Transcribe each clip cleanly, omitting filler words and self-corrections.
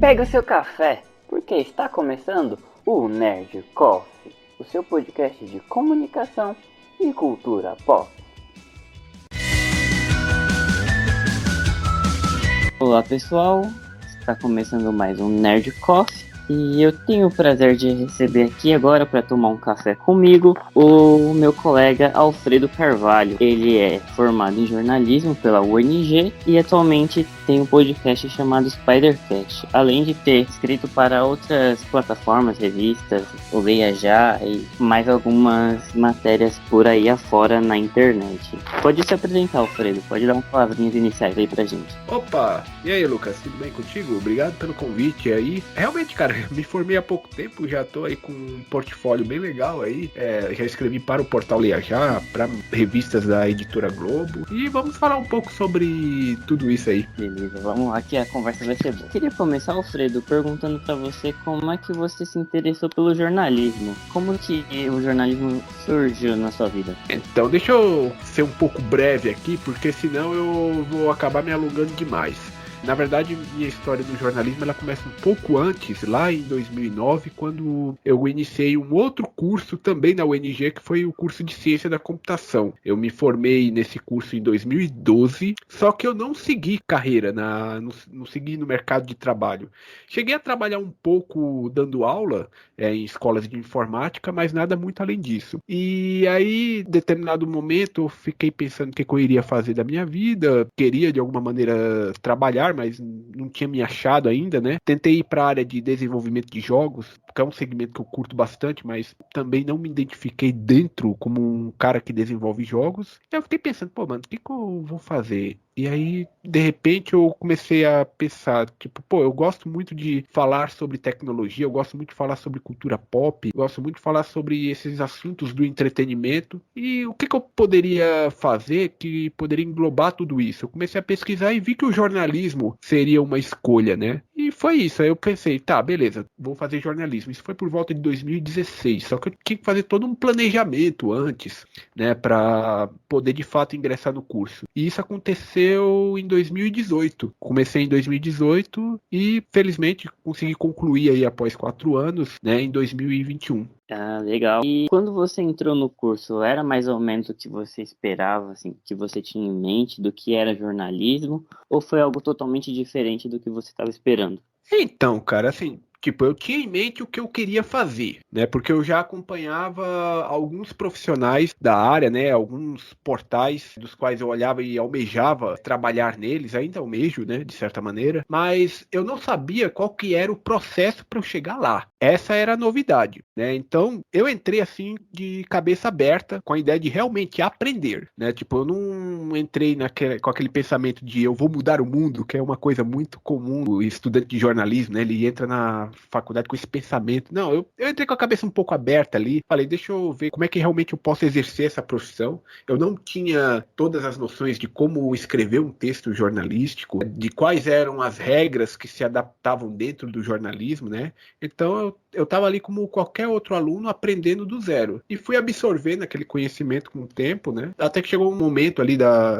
Pega o seu café, porque está começando o Nerd Coffee, o seu podcast de comunicação e cultura pop. Olá pessoal, está começando mais um Nerd Coffee e eu tenho o prazer de receber aqui agora para tomar um café comigo o meu colega Alfredo Carvalho. Ele é formado em jornalismo pela UNG e atualmente tem um podcast chamado Spidercast, além de ter escrito para outras plataformas, revistas, o Leia Já e mais algumas matérias por aí afora na internet. Pode se apresentar, Alfredo, pode dar umas palavrinhas iniciais aí pra gente. Opa! E aí, Lucas, tudo bem contigo? Obrigado pelo convite aí. Realmente, cara, me formei há pouco tempo, já tô aí com um portfólio bem legal aí. Já escrevi para o portal Leia Já, para revistas da Editora Globo. E vamos falar um pouco sobre tudo isso aí. Beleza, vamos lá que a conversa vai ser boa. Queria começar, Alfredo, perguntando pra você como é que você se interessou pelo jornalismo. Como que o jornalismo surgiu na sua vida? Então, deixa eu ser um pouco breve aqui, porque senão eu vou acabar me alongando demais. Na verdade, minha história do jornalismo ela começa um pouco antes, lá em 2009, quando eu iniciei um outro curso também na UNG, que foi o curso de Ciência da Computação. Eu me formei nesse curso em 2012, só que eu não segui carreira, não segui no mercado de trabalho. Cheguei a trabalhar um pouco dando aula em escolas de informática, mas nada muito além disso. E aí, em determinado momento, eu fiquei pensando o que eu iria fazer da minha vida, queria de alguma maneira trabalhar, mas não tinha me achado ainda, né? Tentei ir para a área de desenvolvimento de jogos, que é um segmento que eu curto bastante, mas também não me identifiquei dentro como um cara que desenvolve jogos. E eu fiquei pensando, pô, mano, o que eu vou fazer? E aí, de repente, eu comecei a pensar, tipo, pô, eu gosto muito de falar sobre tecnologia, eu gosto muito de falar sobre cultura pop, eu gosto muito de falar sobre esses assuntos do entretenimento. E o que eu poderia fazer que poderia englobar tudo isso? Eu comecei a pesquisar e vi que o jornalismo seria uma escolha, né? E foi isso. Aí eu pensei, tá, beleza, vou fazer jornalismo. Isso foi por volta de 2016, só que eu tinha que fazer todo um planejamento antes, né, para poder de fato ingressar no curso. E isso aconteceu em 2018. Comecei em 2018 e felizmente consegui concluir aí após 4 anos, né, em 2021. Ah, legal. E quando você entrou no curso, era mais ou menos o que você esperava, assim, que você tinha em mente do que era jornalismo, ou foi algo totalmente diferente do que você estava esperando? Então, cara, assim, tipo, eu tinha em mente o que eu queria fazer, né? Porque eu já acompanhava alguns profissionais da área, né? Alguns portais dos quais eu olhava e almejava trabalhar neles, ainda almejo, né? De certa maneira, mas eu não sabia qual que era o processo para eu chegar lá. Essa era a novidade, né? Então, eu entrei assim de cabeça aberta, com a ideia de realmente aprender, né? Tipo, eu não entrei com aquele pensamento de eu vou mudar o mundo, que é uma coisa muito comum o estudante de jornalismo, né? Ele entra na faculdade com esse pensamento. Não, eu entrei com a cabeça um pouco aberta ali, falei, deixa eu ver como é que realmente eu posso exercer essa profissão. Eu não tinha todas as noções de como escrever um texto jornalístico, de quais eram as regras que se adaptavam dentro do jornalismo, né? Então eu estava ali como qualquer outro aluno aprendendo do zero. E fui absorvendo aquele conhecimento com o tempo, né? Até que chegou um momento ali,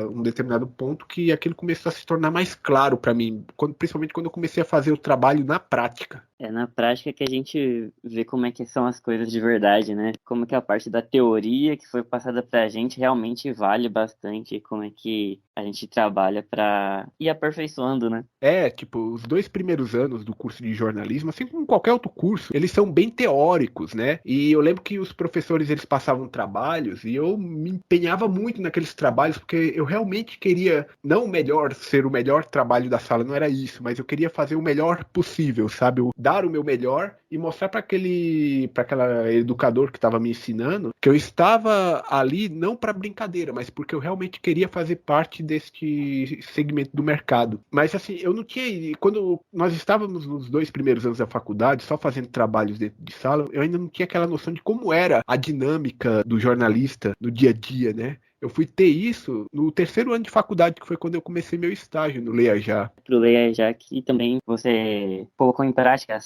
um determinado ponto, que aquilo começou a se tornar mais claro para mim, principalmente quando eu comecei a fazer o trabalho na prática. É na prática que a gente vê como é que são as coisas de verdade, né? Como que a parte da teoria que foi passada pra gente realmente vale bastante, como é que a gente trabalha pra ir aperfeiçoando, né? Tipo, os 2 primeiros anos do curso de jornalismo, assim como qualquer outro curso, eles são bem teóricos, né? E eu lembro que os professores, eles passavam trabalhos e eu me empenhava muito naqueles trabalhos, porque eu realmente queria, não ser o melhor trabalho da sala, não era isso, mas eu queria fazer o melhor possível, sabe? Dar o meu melhor e mostrar para aquela educador que estava me ensinando que eu estava ali não para brincadeira, mas porque eu realmente queria fazer parte deste segmento do mercado. Mas assim, eu não tinha, quando nós estávamos nos 2 primeiros anos da faculdade, só fazendo trabalhos dentro de sala, eu ainda não tinha aquela noção de como era a dinâmica do jornalista no dia a dia, né? Eu fui ter isso no terceiro ano de faculdade, que foi quando eu comecei meu estágio no Leia Já. Pro Leia já que também você colocou em prática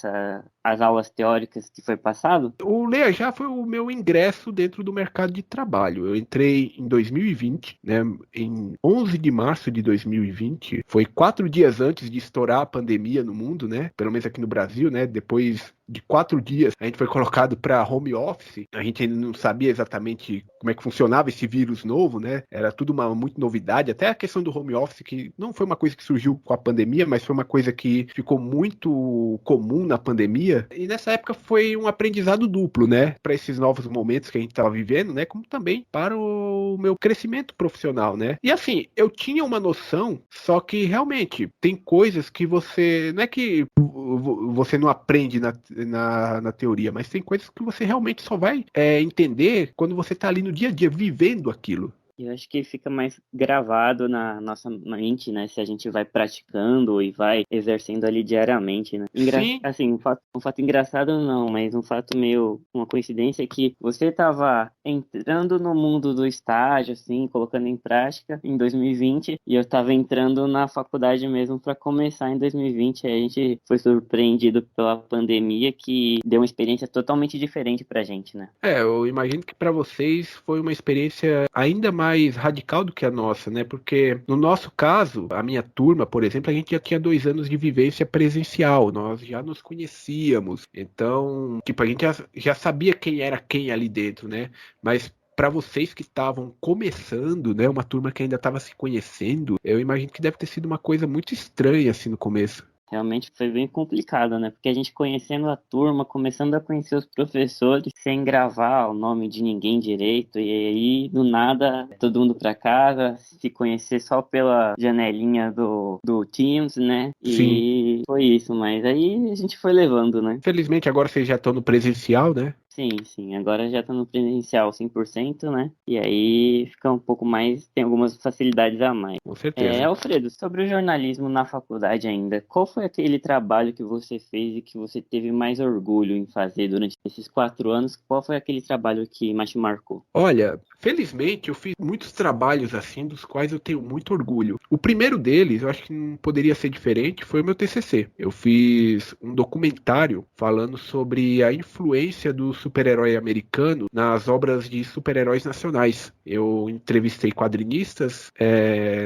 as aulas teóricas que foi passado? O Leia Já foi o meu ingresso dentro do mercado de trabalho. Eu entrei em 2020, né, em 11 de março de 2020. Foi 4 dias antes de estourar a pandemia no mundo, né? Pelo menos aqui no Brasil, né? Depois de 4 dias, a gente foi colocado para home office. A gente ainda não sabia exatamente como é que funcionava esse vírus novo, né? Era tudo muito novidade. Até a questão do home office, que não foi uma coisa que surgiu com a pandemia, mas foi uma coisa que ficou muito comum na pandemia. E nessa época foi um aprendizado duplo, né? Para esses novos momentos que a gente estava vivendo, né? Como também para o meu crescimento profissional, né? E assim, eu tinha uma noção, só que realmente tem coisas que você... Não é que você não aprende na teoria, mas tem coisas que você realmente só vai entender quando você está ali no dia a dia, vivendo aquilo. Eu acho que fica mais gravado na nossa mente, né? Se a gente vai praticando e vai exercendo ali diariamente, né? Sim. Assim, um fato engraçado não, mas um fato meio, uma coincidência é que você estava entrando no mundo do estágio, assim, colocando em prática em 2020, e eu estava entrando na faculdade mesmo para começar em 2020. Aí a gente foi surpreendido pela pandemia, que deu uma experiência totalmente diferente pra gente, né? Eu imagino que para vocês foi uma experiência ainda mais radical do que a nossa, né? Porque no nosso caso, a minha turma, por exemplo, a gente já tinha 2 anos de vivência presencial, nós já nos conhecíamos, então, tipo, a gente já sabia quem era quem ali dentro, né? Mas para vocês que estavam começando, né, uma turma que ainda estava se conhecendo, eu imagino que deve ter sido uma coisa muito estranha assim no começo. Realmente foi bem complicado, né? Porque a gente conhecendo a turma, começando a conhecer os professores, sem gravar o nome de ninguém direito, e aí, do nada, todo mundo pra casa, se conhecer só pela janelinha do Teams, né? Sim. E foi isso, mas aí a gente foi levando, né? Felizmente agora vocês já estão no presencial, né? Sim, sim. Agora já tá no presencial 100%, né? E aí fica um pouco mais, tem algumas facilidades a mais. Com certeza. Alfredo, sobre o jornalismo na faculdade ainda, qual foi aquele trabalho que você fez e que você teve mais orgulho em fazer durante esses 4 anos? Qual foi aquele trabalho que mais te marcou? Olha, felizmente eu fiz muitos trabalhos assim, dos quais eu tenho muito orgulho. O primeiro deles, eu acho que não poderia ser diferente, foi o meu TCC. Eu fiz um documentário falando sobre a influência do super-herói americano nas obras de super-heróis nacionais. Eu entrevistei quadrinistas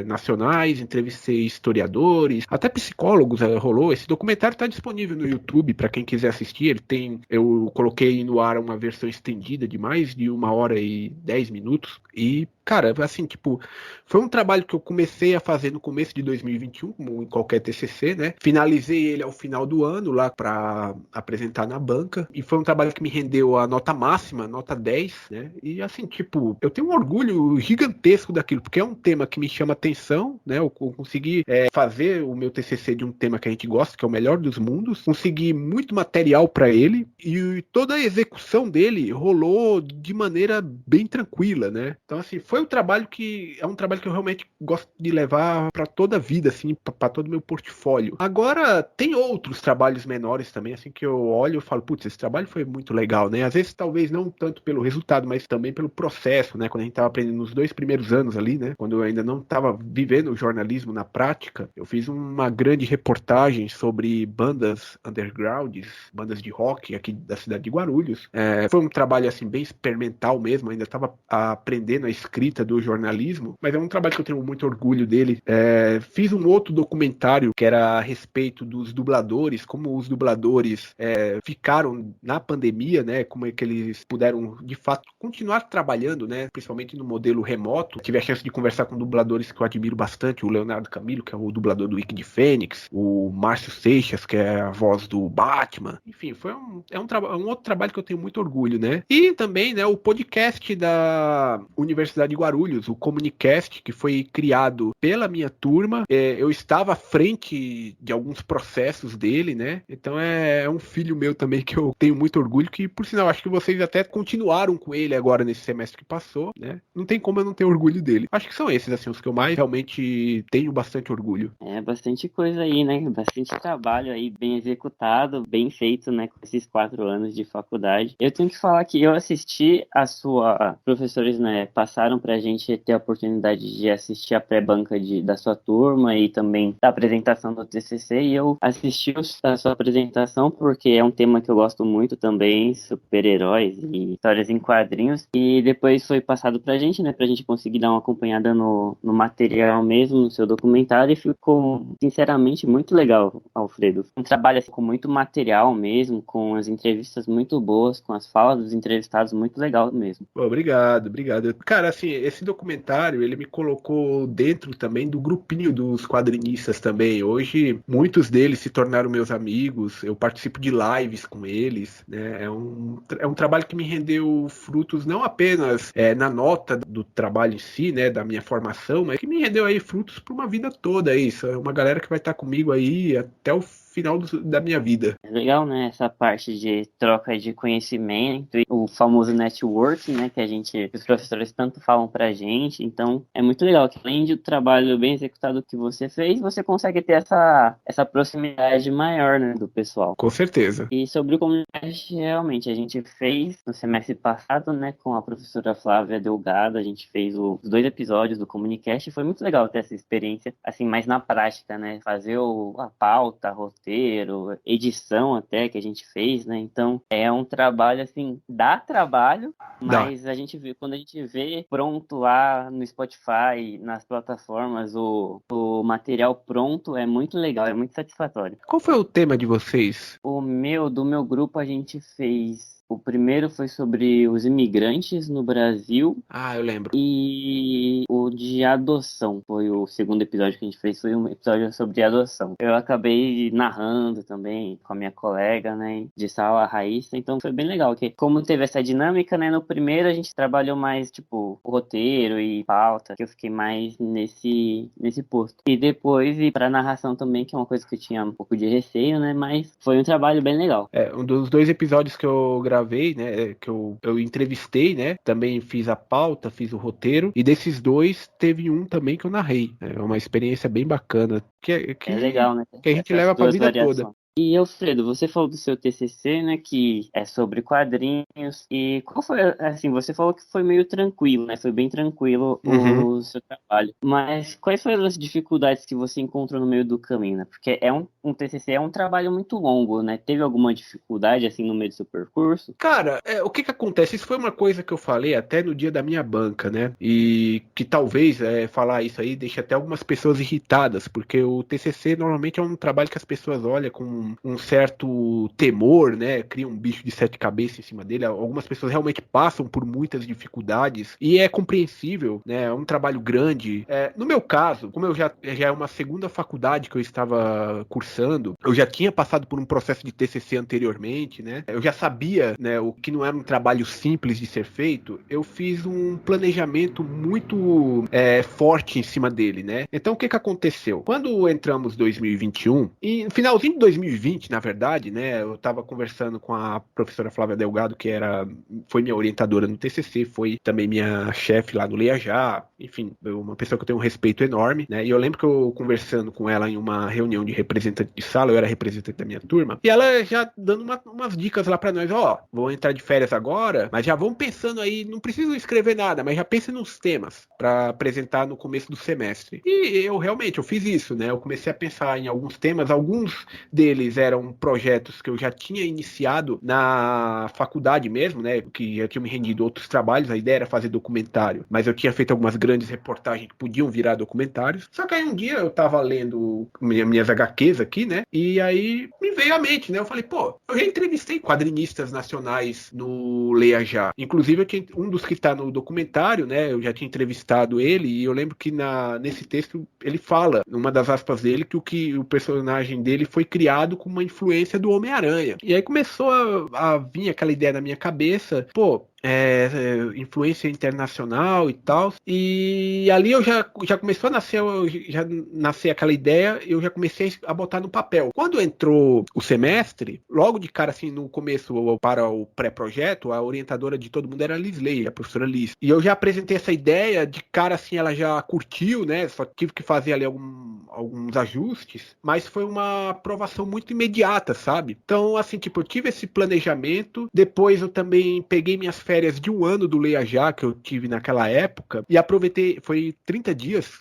nacionais, entrevistei historiadores, até psicólogos rolou. Esse documentário está disponível no YouTube para quem quiser assistir. Eu coloquei no ar uma versão estendida de mais de 1 hora e 10 minutos e, cara, assim, tipo, foi um trabalho que eu comecei a fazer no começo de 2021, como em qualquer TCC, né? Finalizei ele ao final do ano lá para apresentar na banca e foi um trabalho que me rendeu a nota máxima, nota 10, né? E assim, tipo, eu tenho um orgulho gigantesco daquilo, porque é um tema que me chama atenção, né? Eu consegui fazer o meu TCC de um tema que a gente gosta, que é o melhor dos mundos, consegui muito material para ele e toda a execução dele rolou de maneira bem tranquila, né? Então, assim, foi um trabalho que eu realmente gosto de levar para toda a vida, assim, para todo o meu portfólio. Agora, tem outros trabalhos menores também, assim, que eu olho e falo, putz, esse trabalho foi muito legal, né? Às vezes, talvez não tanto pelo resultado, mas também pelo processo, né? Quando a gente estava aprendendo nos 2 primeiros anos ali, né? Quando eu ainda não estava vivendo o jornalismo na prática, eu fiz uma grande reportagem sobre bandas undergrounds, bandas de rock aqui da cidade de Guarulhos. Foi um trabalho, assim, bem experimental mesmo, ainda estava aprendendo a escrita do jornalismo, mas é um trabalho que eu tenho muito orgulho dele. Fiz um outro documentário que era a respeito dos dubladores, como os dubladores ficaram na pandemia, né? Como é que eles puderam, de fato, continuar trabalhando, né? Principalmente no modelo remoto. Tive a chance de conversar com dubladores que eu admiro bastante, o Leonardo Camilo, que é o dublador do Wiki de Fênix, o Márcio Seixas, que é a voz do Batman. Enfim, foi um outro trabalho que eu tenho muito orgulho, né? E também, né, o podcast da Universidade de Guarulhos, o Comunicast, que foi criado pela minha turma. Eu estava à frente de alguns processos dele, né? Então é um filho meu também que eu tenho muito orgulho, que por sinal acho que vocês até continuaram com ele agora nesse semestre que passou, né? Não tem como eu não ter orgulho dele. Acho que são esses, assim, os que eu mais realmente tenho bastante orgulho. Bastante coisa aí, né? Bastante trabalho aí, bem executado, bem feito, né? Com esses 4 anos de faculdade. Eu tenho que falar que eu assisti professores, né? Passaram pediram pra gente ter a oportunidade de assistir a pré-banca da sua turma e também da apresentação do TCC, e eu assisti a sua apresentação porque é um tema que eu gosto muito também, super-heróis e histórias em quadrinhos, e depois foi passado pra gente, né, pra gente conseguir dar uma acompanhada no material mesmo, no seu documentário, e ficou, sinceramente, muito legal, Alfredo. Um trabalho assim, com muito material mesmo, com as entrevistas muito boas, com as falas dos entrevistados muito legal mesmo. Obrigado. Cara, assim, esse documentário, ele me colocou dentro também do grupinho dos quadrinistas também. Hoje, muitos deles se tornaram meus amigos, eu participo de lives com eles, né? É um trabalho que me rendeu frutos não apenas na nota do trabalho em si, né, da minha formação, mas que me rendeu aí frutos para uma vida toda. Isso é uma galera que vai estar comigo aí até o final da minha vida. É legal, né, essa parte de troca de conhecimento e o famoso networking, né, que os professores tanto falam pra gente. Então, é muito legal que além do trabalho bem executado que você fez, você consegue ter essa proximidade maior, né, do pessoal. Com certeza. E sobre o Comunicast, realmente, a gente fez no semestre passado, né, com a professora Flávia Delgado, a gente fez os 2 episódios do Comunicast, e foi muito legal ter essa experiência, assim, mais na prática, né, fazer a pauta, roteiro, edição até, que a gente fez, né, então é um trabalho, assim, dá trabalho, mas quando a gente vê pronto lá no Spotify, nas plataformas, o material pronto, é muito legal, é muito satisfatório. Qual foi o tema de vocês? Do meu grupo, a gente fez. O primeiro foi sobre os imigrantes no Brasil. Ah, eu lembro. E o de adoção. Foi o segundo episódio que a gente fez. Foi um episódio sobre adoção. Eu acabei narrando também com a minha colega, né? De sala, a Raíssa. Então foi bem legal. Que como teve essa dinâmica, né? No primeiro a gente trabalhou mais, tipo, roteiro e pauta. Que eu fiquei mais nesse posto. E depois ir pra narração também, que é uma coisa que eu tinha um pouco de receio, né? Mas foi um trabalho bem legal. Um dos 2 episódios que eu gravei, né, que eu entrevistei, né, também fiz a pauta, fiz o roteiro, e desses 2 teve um também que eu narrei. É uma experiência bem bacana, É legal, né? que a gente leva pra vida toda. E, Alfredo, você falou do seu TCC, né, que é sobre quadrinhos, e qual foi, assim, você falou que foi meio tranquilo, né, foi bem tranquilo o seu trabalho, mas quais foram as dificuldades que você encontrou no meio do caminho, né, porque um TCC é um trabalho muito longo, né, teve alguma dificuldade, assim, no meio do seu percurso? Cara, o que acontece? Isso foi uma coisa que eu falei até no dia da minha banca, né, e que talvez falar isso aí deixe até algumas pessoas irritadas, porque o TCC normalmente é um trabalho que as pessoas olham com um certo temor, né? Cria um bicho de 7 cabeças em cima dele. Algumas pessoas realmente passam por muitas dificuldades e é compreensível, né? É um trabalho grande. No meu caso, como eu já é uma segunda faculdade que eu estava cursando, eu já tinha passado por um processo de TCC anteriormente, né? Eu já sabia, né, o que não era um trabalho simples de ser feito. Eu fiz um planejamento muito forte em cima dele, né? Então, o que aconteceu? Quando entramos em 2021, e no finalzinho de 2020, na verdade, né, eu estava conversando com a professora Flávia Delgado, que foi minha orientadora no TCC, foi também minha chefe lá no Leajá, enfim, uma pessoa que eu tenho um respeito enorme, né, e eu lembro que eu conversando com ela em uma reunião de representante de sala, eu era representante da minha turma, e ela já dando umas dicas lá para nós, vou entrar de férias agora, mas já vão pensando aí, não preciso escrever nada, mas já pense nos temas para apresentar no começo do semestre. E eu fiz isso, né, eu comecei a pensar em alguns temas, alguns deles eram projetos que eu já tinha iniciado na faculdade mesmo, né, que já tinha me rendido outros trabalhos, a ideia era fazer documentário, mas eu tinha feito algumas grandes reportagens que podiam virar documentários, só que aí um dia eu tava lendo minhas HQs aqui, né, e aí me veio à mente, né, eu falei, eu já entrevistei quadrinistas nacionais no Leia Já, inclusive um dos que tá no documentário, né, eu já tinha entrevistado ele, e eu lembro que nesse texto ele fala, numa das aspas dele, que o personagem dele foi criado com uma influência do Homem-Aranha. E aí começou a vir aquela ideia na minha cabeça, influência internacional e tal, e ali eu já começou a nascer aquela ideia, eu já comecei a botar no papel. Quando entrou o semestre, logo de cara assim, no começo, para o pré-projeto, a orientadora de todo mundo era a Lisley, a professora Liz, e eu já apresentei essa ideia, de cara assim, ela já curtiu, né, só tive que fazer ali alguns ajustes, mas foi uma aprovação muito imediata, sabe? Então, assim, eu tive esse planejamento, depois eu também peguei minhas férias de um ano do Leia Já, que eu tive naquela época, e aproveitei, foi 30 dias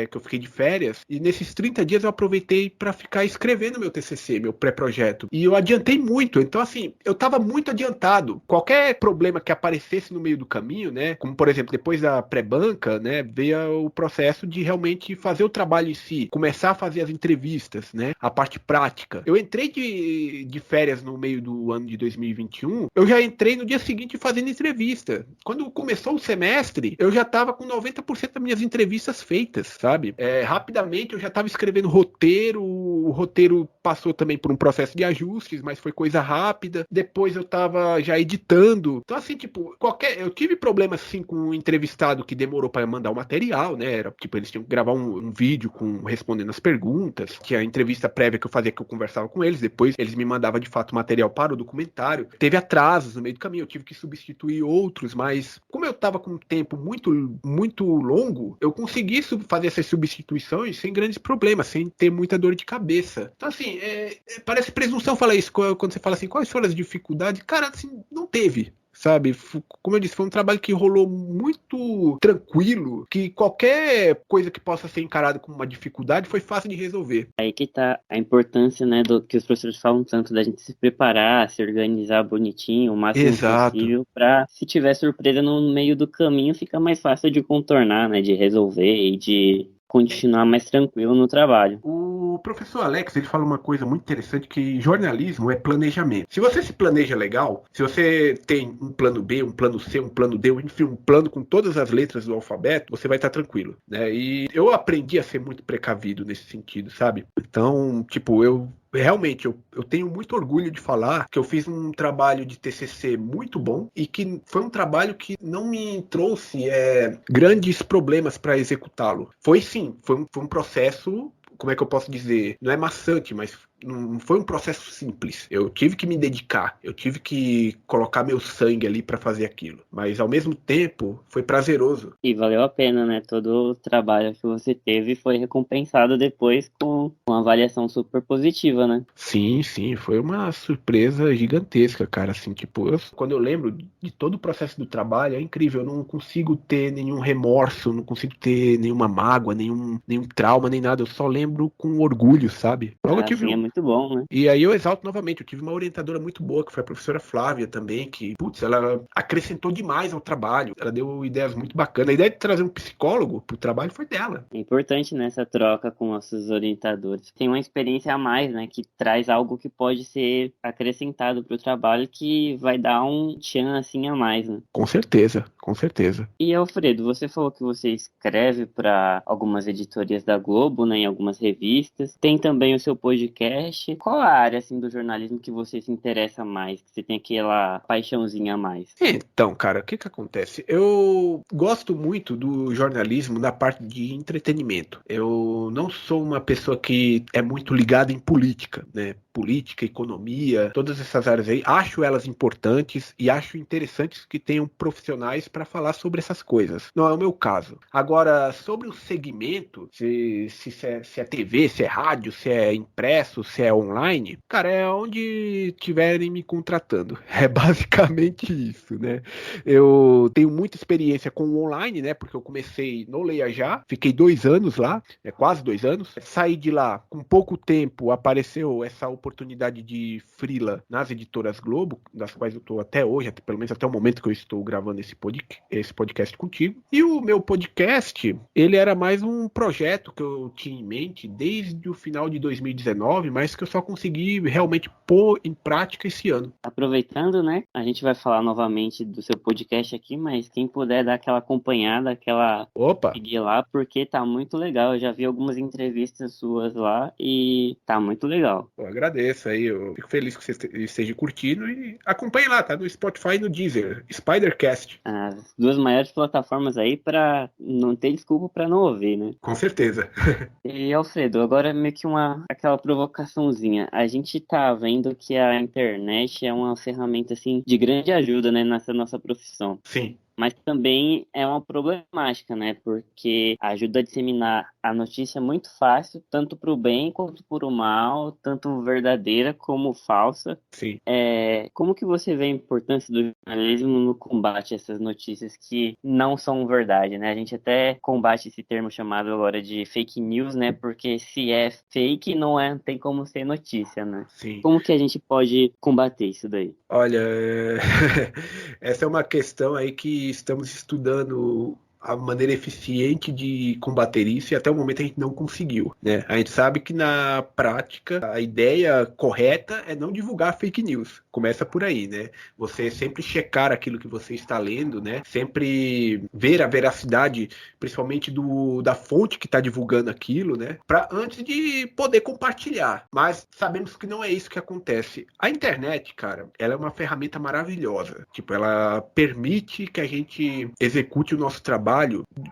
que eu fiquei de férias, e nesses 30 dias eu aproveitei para ficar escrevendo meu TCC, meu pré-projeto. E eu adiantei muito, então assim, eu estava muito adiantado. Qualquer problema que aparecesse no meio do caminho, né, como por exemplo, depois da pré-banca, né, veio o processo de realmente fazer o trabalho em si, começar a fazer as entrevistas, né, a parte prática. Eu entrei de férias no meio do ano de 2021, eu já entrei no dia seguinte fazendo entrevista. Quando começou o semestre, eu já estava com 90% das minhas entrevistas feitas, sabe? Rapidamente eu já estava escrevendo roteiro, o roteiro passou também por um processo de ajustes, mas foi coisa rápida. Depois eu estava já editando. Então assim, tipo, eu tive problemas assim com um entrevistado que demorou para mandar o material, né? Era tipo, eles tinham que gravar um vídeo respondendo as perguntas. Tinha a entrevista prévia que eu fazia, que eu conversava com eles, depois eles me mandavam de fato o material para o documentário. Teve atrasos no meio do caminho, eu tive que substituir outros, mas como eu estava com um tempo muito longo, eu consegui fazer essas substituições sem grandes problemas, sem ter muita dor de cabeça. Então assim, parece presunção falar isso, quando você fala assim, quais foram as dificuldades? Cara, assim, não teve. Sabe, como eu disse, foi um trabalho que rolou muito tranquilo, que qualquer coisa que possa ser encarada como uma dificuldade foi fácil de resolver. Aí que tá a importância, né, do que os professores falam tanto, da gente se preparar, se organizar bonitinho, o máximo possível, pra se tiver surpresa no meio do caminho, fica mais fácil de contornar, né, de resolver e de continuar mais tranquilo no trabalho. O professor Alex, ele fala uma coisa muito interessante, que jornalismo é planejamento. Se você se planeja legal, se você tem um plano B, um plano C, um plano D, enfim, um plano com todas as letras do alfabeto, você vai estar tranquilo, né? E eu aprendi a ser muito precavido nesse sentido, sabe? Então, tipo, realmente, eu tenho muito orgulho de falar que eu fiz um trabalho de TCC muito bom e que foi um trabalho que não me trouxe grandes problemas para executá-lo. Foi sim, foi um processo, como é que eu posso dizer? Não é maçante, mas não foi um processo simples. Eu tive que me dedicar, eu tive que colocar meu sangue ali para fazer aquilo. Mas ao mesmo tempo foi prazeroso. E valeu a pena, né? Todo o trabalho que você teve foi recompensado depois com uma avaliação super positiva, né? Sim, foi uma surpresa gigantesca, cara. Assim, tipo, quando eu lembro de todo o processo do trabalho, é incrível. Eu não consigo ter nenhum remorso, não consigo ter nenhuma mágoa, nenhum trauma, nem nada. Eu só lembro com orgulho, sabe? Logo eu tive Assim é muito bom, né? E aí eu exalto novamente, eu tive uma orientadora muito boa, que foi a professora Flávia também, que, putz, ela acrescentou demais ao trabalho, ela deu ideias muito bacanas. A ideia de trazer um psicólogo pro trabalho foi dela. É importante nessa troca com nossos orientadores. Tem uma experiência a mais, né, que traz algo que pode ser acrescentado pro trabalho, que vai dar um tchan assim a mais, né? Com certeza, com certeza. E Alfredo, você falou que você escreve para algumas editorias da Globo, né, em algumas revistas. Tem também o seu podcast. Qual a área assim do jornalismo que você se interessa mais? Que você tem aquela paixãozinha a mais? Então, cara, o que acontece? Eu gosto muito do jornalismo na parte de entretenimento. Eu não sou uma pessoa que é muito ligada em política, né? Política, economia, todas essas áreas aí, acho elas importantes e acho interessantes que tenham profissionais para falar sobre essas coisas. Não é o meu caso. Agora, sobre o segmento, se é TV, se é rádio, se é impresso, se é online, cara, é onde estiverem me contratando. É basicamente isso, né? Eu tenho muita experiência com o online, né? Porque eu comecei no Leia Já, fiquei 2 anos lá, quase 2 anos. Saí de lá com pouco tempo, apareceu essa oportunidade de freela nas editoras Globo, das quais eu estou até hoje, pelo menos até o momento que eu estou gravando esse podcast contigo. E o meu podcast, ele era mais um projeto que eu tinha em mente desde o final de 2019, mas que eu só consegui realmente pôr em prática esse ano. Aproveitando, né? A gente vai falar novamente do seu podcast aqui, mas quem puder dar aquela acompanhada, seguir lá, porque tá muito legal. Eu já vi algumas entrevistas suas lá e tá muito legal. Eu agradeço aí, eu fico feliz que você esteja curtindo e acompanhe lá, tá no Spotify e no Deezer, Spidercast. As 2 maiores plataformas aí pra não ter desculpa pra não ouvir, né? Com certeza. E Alfredo, agora meio que aquela provocaçãozinha. A gente tá vendo que a internet é uma ferramenta assim de grande ajuda, né, nessa nossa profissão. Sim. mas também é uma problemática, né? Porque ajuda a disseminar a notícia muito fácil, tanto para o bem quanto para o mal, tanto verdadeira como falsa. Sim. Como que você vê a importância do jornalismo no combate a essas notícias que não são verdade, né? A gente até combate esse termo chamado agora de fake news, né? Porque se é fake, não tem como ser notícia, né? Sim. Como que a gente pode combater isso daí? Olha, essa é uma questão aí que estamos estudando a maneira eficiente de combater isso e até o momento a gente não conseguiu, né? A gente sabe que na prática a ideia correta é não divulgar fake news. Começa por aí, né? Você sempre checar aquilo que você está lendo, né? Sempre ver a veracidade, principalmente da fonte que está divulgando aquilo, né? Para antes de poder compartilhar. Mas sabemos que não é isso que acontece. A internet, cara, ela é uma ferramenta maravilhosa. Tipo, ela permite que a gente execute o nosso trabalho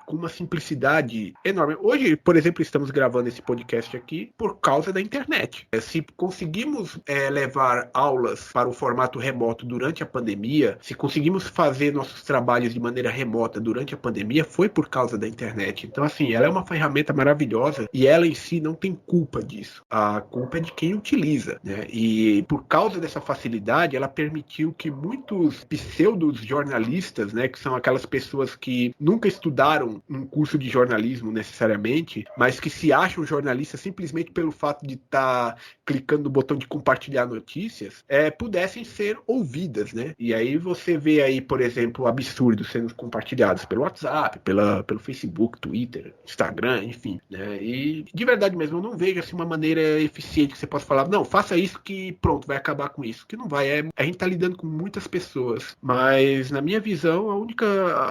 com uma simplicidade enorme. Hoje, por exemplo, estamos gravando esse podcast aqui por causa da internet. Se conseguimos levar aulas para o formato remoto durante a pandemia, se conseguimos fazer nossos trabalhos de maneira remota durante a pandemia, foi por causa da internet. Então, assim, ela é uma ferramenta maravilhosa e ela em si não tem culpa disso. A culpa é de quem utiliza, né? E por causa dessa facilidade, ela permitiu que muitos pseudos jornalistas, né, que são aquelas pessoas que nunca estudaram um curso de jornalismo necessariamente, mas que se acham jornalistas simplesmente pelo fato de estar clicando no botão de compartilhar notícias, pudessem ser ouvidas, né? E aí você vê aí, por exemplo, absurdos sendo compartilhados pelo WhatsApp, pelo Facebook, Twitter, Instagram, enfim, né? E de verdade mesmo, eu não vejo assim uma maneira eficiente que você possa falar, não, faça isso que pronto, vai acabar com isso. Que não vai, a gente tá lidando com muitas pessoas, mas na minha visão,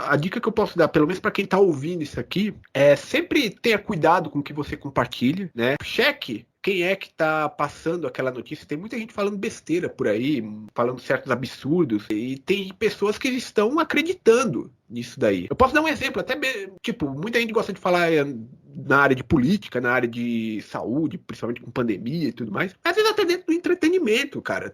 a dica que eu posso dar, pelo menos para quem está ouvindo isso aqui, sempre tenha cuidado com o que você compartilha, né? Cheque quem é que está passando aquela notícia. Tem muita gente falando besteira por aí, falando certos absurdos, e tem pessoas que estão acreditando nisso daí. Eu posso dar um exemplo, tipo, muita gente gosta de falar na área de política, na área de saúde, principalmente com pandemia e tudo mais, às vezes até dentro do entretenimento, cara.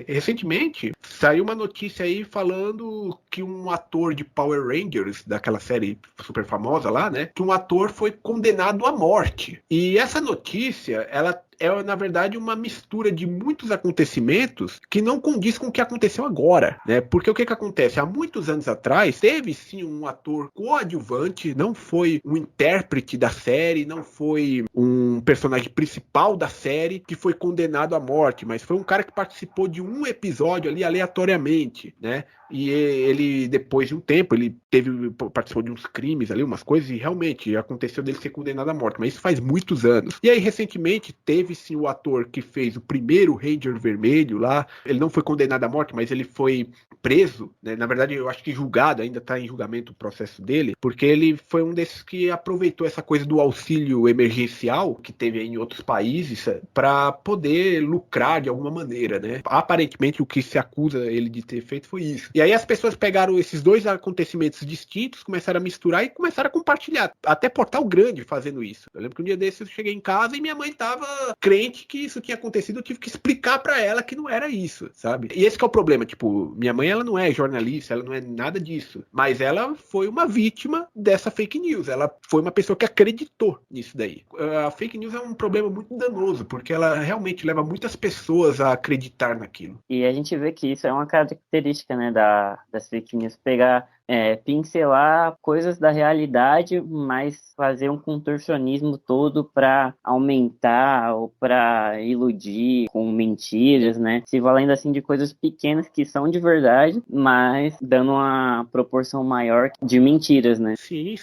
Recentemente, saiu uma notícia aí falando que um ator de Power Rangers, daquela série super famosa lá, né, que um ator foi condenado à morte. E essa notícia, ela é, na verdade, uma mistura de muitos acontecimentos que não condiz com o que aconteceu agora, né? Porque o que acontece? Há muitos anos atrás, teve sim um ator coadjuvante, não foi um intérprete da série, não foi um personagem principal da série que foi condenado à morte, mas foi um cara que participou de um episódio ali aleatoriamente, né? E ele, depois de um tempo, ele participou de uns crimes ali, umas coisas, e realmente aconteceu dele ser condenado à morte, mas isso faz muitos anos. E aí, recentemente, teve sim o ator que fez o primeiro Ranger Vermelho lá, ele não foi condenado à morte, mas ele foi preso, né? Na verdade, eu acho que julgado, ainda está em julgamento o processo dele, porque ele foi um desses que aproveitou essa coisa do auxílio emergencial, que teve aí em outros países, para poder lucrar de alguma maneira, né? Aparentemente, o que se acusa ele de ter feito foi isso. E aí as pessoas pegaram esses dois acontecimentos distintos, começaram a misturar e começaram a compartilhar. Até Portal Grande fazendo isso. Eu lembro que um dia desses eu cheguei em casa e minha mãe tava crente que isso tinha acontecido, eu tive que explicar pra ela que não era isso, sabe? E esse que é o problema, tipo, minha mãe, ela não é jornalista, ela não é nada disso, mas ela foi uma vítima dessa fake news, ela foi uma pessoa que acreditou nisso daí. A fake news é um problema muito danoso, porque ela realmente leva muitas pessoas a acreditar naquilo. E a gente vê que isso é uma característica, né, das fake news, pincelar coisas da realidade, mas fazer um contorcionismo todo para aumentar ou para iludir com mentiras, né? Se valendo assim de coisas pequenas que são de verdade, mas dando uma proporção maior de mentiras, né? Sim.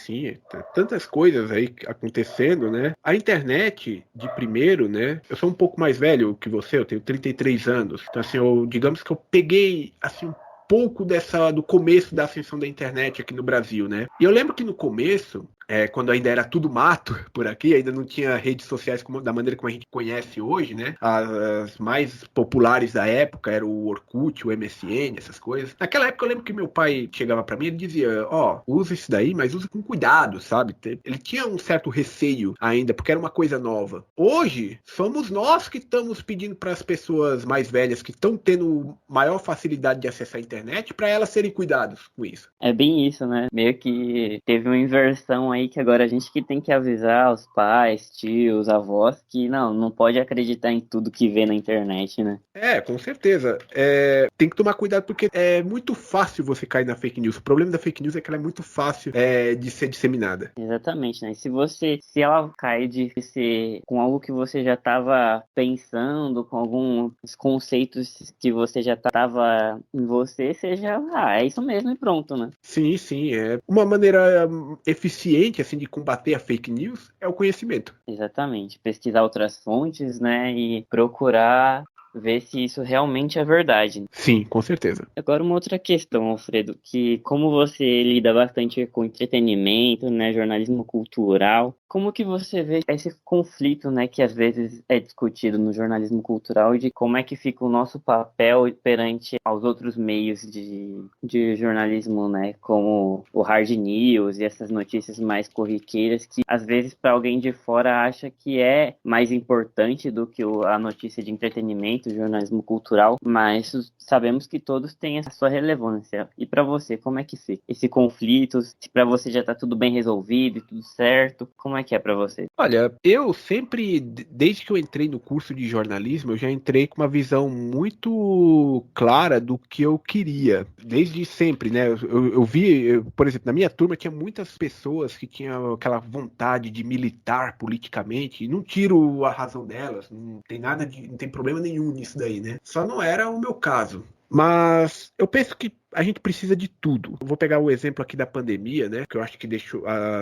Tantas coisas aí acontecendo, né? A internet, de primeiro, né? Eu sou um pouco mais velho que você, eu tenho 33 anos. Então, assim, digamos que eu peguei, assim, pouco do começo da ascensão da internet aqui no Brasil, né? E eu lembro que no começo, quando ainda era tudo mato por aqui, ainda não tinha redes sociais da maneira como a gente conhece hoje, né? As mais populares da época eram o Orkut, o MSN, essas coisas. Naquela época eu lembro que meu pai chegava pra mim e dizia, usa isso daí, mas usa com cuidado, sabe? Ele tinha um certo receio ainda, porque era uma coisa nova. Hoje, somos nós que estamos pedindo para as pessoas mais velhas que estão tendo maior facilidade de acessar a internet para elas serem cuidados com isso. É bem isso, né? Meio que teve uma inversão aí que agora a gente que tem que avisar os pais, tios, avós que não pode acreditar em tudo que vê na internet, né? Com certeza. Tem que tomar cuidado porque é muito fácil você cair na fake news. O problema da fake news é que ela é muito fácil de ser disseminada. Exatamente, né? Se ela cair de ser com algo que você já estava pensando, com alguns conceitos que você já estava em você, seja, é isso mesmo e pronto, né? Sim, sim. Uma maneira eficiente assim de combater a fake news é o conhecimento. Exatamente. Pesquisar outras fontes, né? E procurar ver se isso realmente é verdade. Sim, com certeza. Agora uma outra questão, Alfredo, que como você lida bastante com entretenimento, né, jornalismo cultural, como que você vê esse conflito, né, que às vezes é discutido no jornalismo cultural e de como é que fica o nosso papel perante aos outros meios de jornalismo, né, como o hard news e essas notícias mais corriqueiras que às vezes para alguém de fora acha que é mais importante do que a notícia de entretenimento, o jornalismo cultural, mas sabemos que todos têm a sua relevância. E para você, como é que fica esse conflito? Se para você já está tudo bem resolvido e tudo certo, como é que é para você? Olha, eu sempre, desde que eu entrei no curso de jornalismo, eu já entrei com uma visão muito clara do que eu queria. Desde sempre, né? Eu vi, por exemplo, na minha turma tinha muitas pessoas que tinham aquela vontade de militar politicamente, e não tiro a razão delas, não tem problema nenhum nisso daí, né? Só não era o meu caso. Mas eu penso que a gente precisa de tudo. Eu vou pegar o exemplo aqui da pandemia, né? Que eu acho que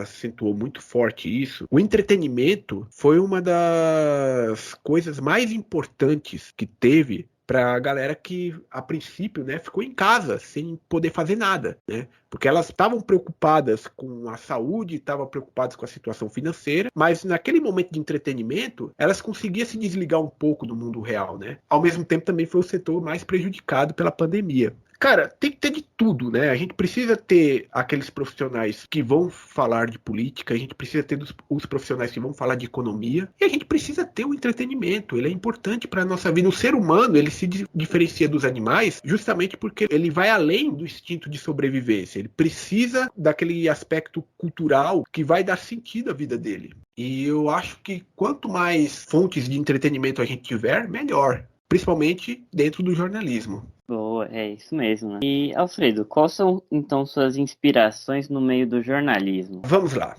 acentuou muito forte isso. O entretenimento foi uma das coisas mais importantes que teve para a galera que, a princípio, né, ficou em casa sem poder fazer nada, né? Porque elas estavam preocupadas com a saúde, estavam preocupadas com a situação financeira, mas naquele momento de entretenimento, elas conseguiam se desligar um pouco do mundo real, né? Ao mesmo tempo, também foi o setor mais prejudicado pela pandemia. Cara, tem que ter de tudo, né? A gente precisa ter aqueles profissionais que vão falar de política, a gente precisa ter os profissionais que vão falar de economia, e a gente precisa ter o entretenimento. Ele é importante para a nossa vida. O ser humano, ele se diferencia dos animais justamente porque ele vai além do instinto de sobrevivência. Ele precisa daquele aspecto cultural que vai dar sentido à vida dele. E eu acho que quanto mais fontes de entretenimento a gente tiver, melhor. Principalmente dentro do jornalismo. Boa, é isso mesmo, né? E, Alfredo, quais são, então, suas inspirações no meio do jornalismo? Vamos lá.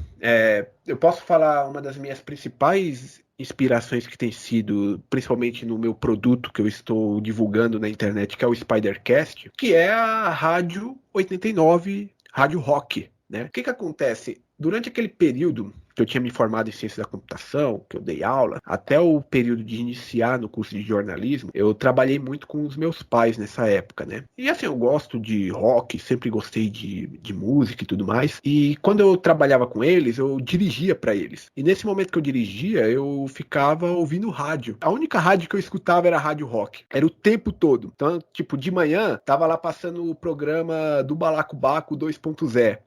Eu posso falar uma das minhas principais inspirações que tem sido, principalmente no meu produto que eu estou divulgando na internet, que é o Spidercast, que é a Rádio 89, Rádio Rock, né? O que acontece? Durante aquele período que eu tinha me formado em ciência da computação, que eu dei aula, até o período de iniciar no curso de jornalismo, eu trabalhei muito com os meus pais nessa época, né? E assim, eu gosto de rock, sempre gostei de música e tudo mais. E quando eu trabalhava com eles, eu dirigia para eles. E nesse momento que eu dirigia, eu ficava ouvindo rádio. A única rádio que eu escutava era a rádio rock. Era o tempo todo. Então, tipo, de manhã, tava lá passando o programa do Balacobaco 2.0.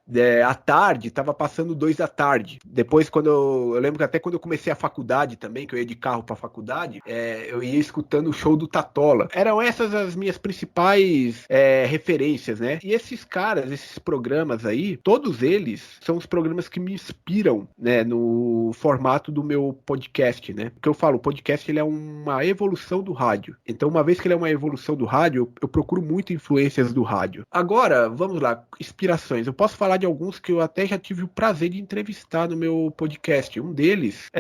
À tarde, tava passando 2 da tarde. Depois, eu lembro que até quando eu comecei a faculdade também, que eu ia de carro pra faculdade, eu ia escutando o show do Tatola. Eram essas as minhas principais referências, né? E esses caras, esses programas aí, todos eles são os programas que me inspiram, né, no formato do meu podcast, né? Porque eu falo, o podcast ele é uma evolução do rádio. Então, uma vez que ele é uma evolução do rádio, eu procuro muito influências do rádio. Agora, vamos lá, inspirações. Eu posso falar de alguns que eu até já tive o prazer de entrevistar no meu podcast. Um deles,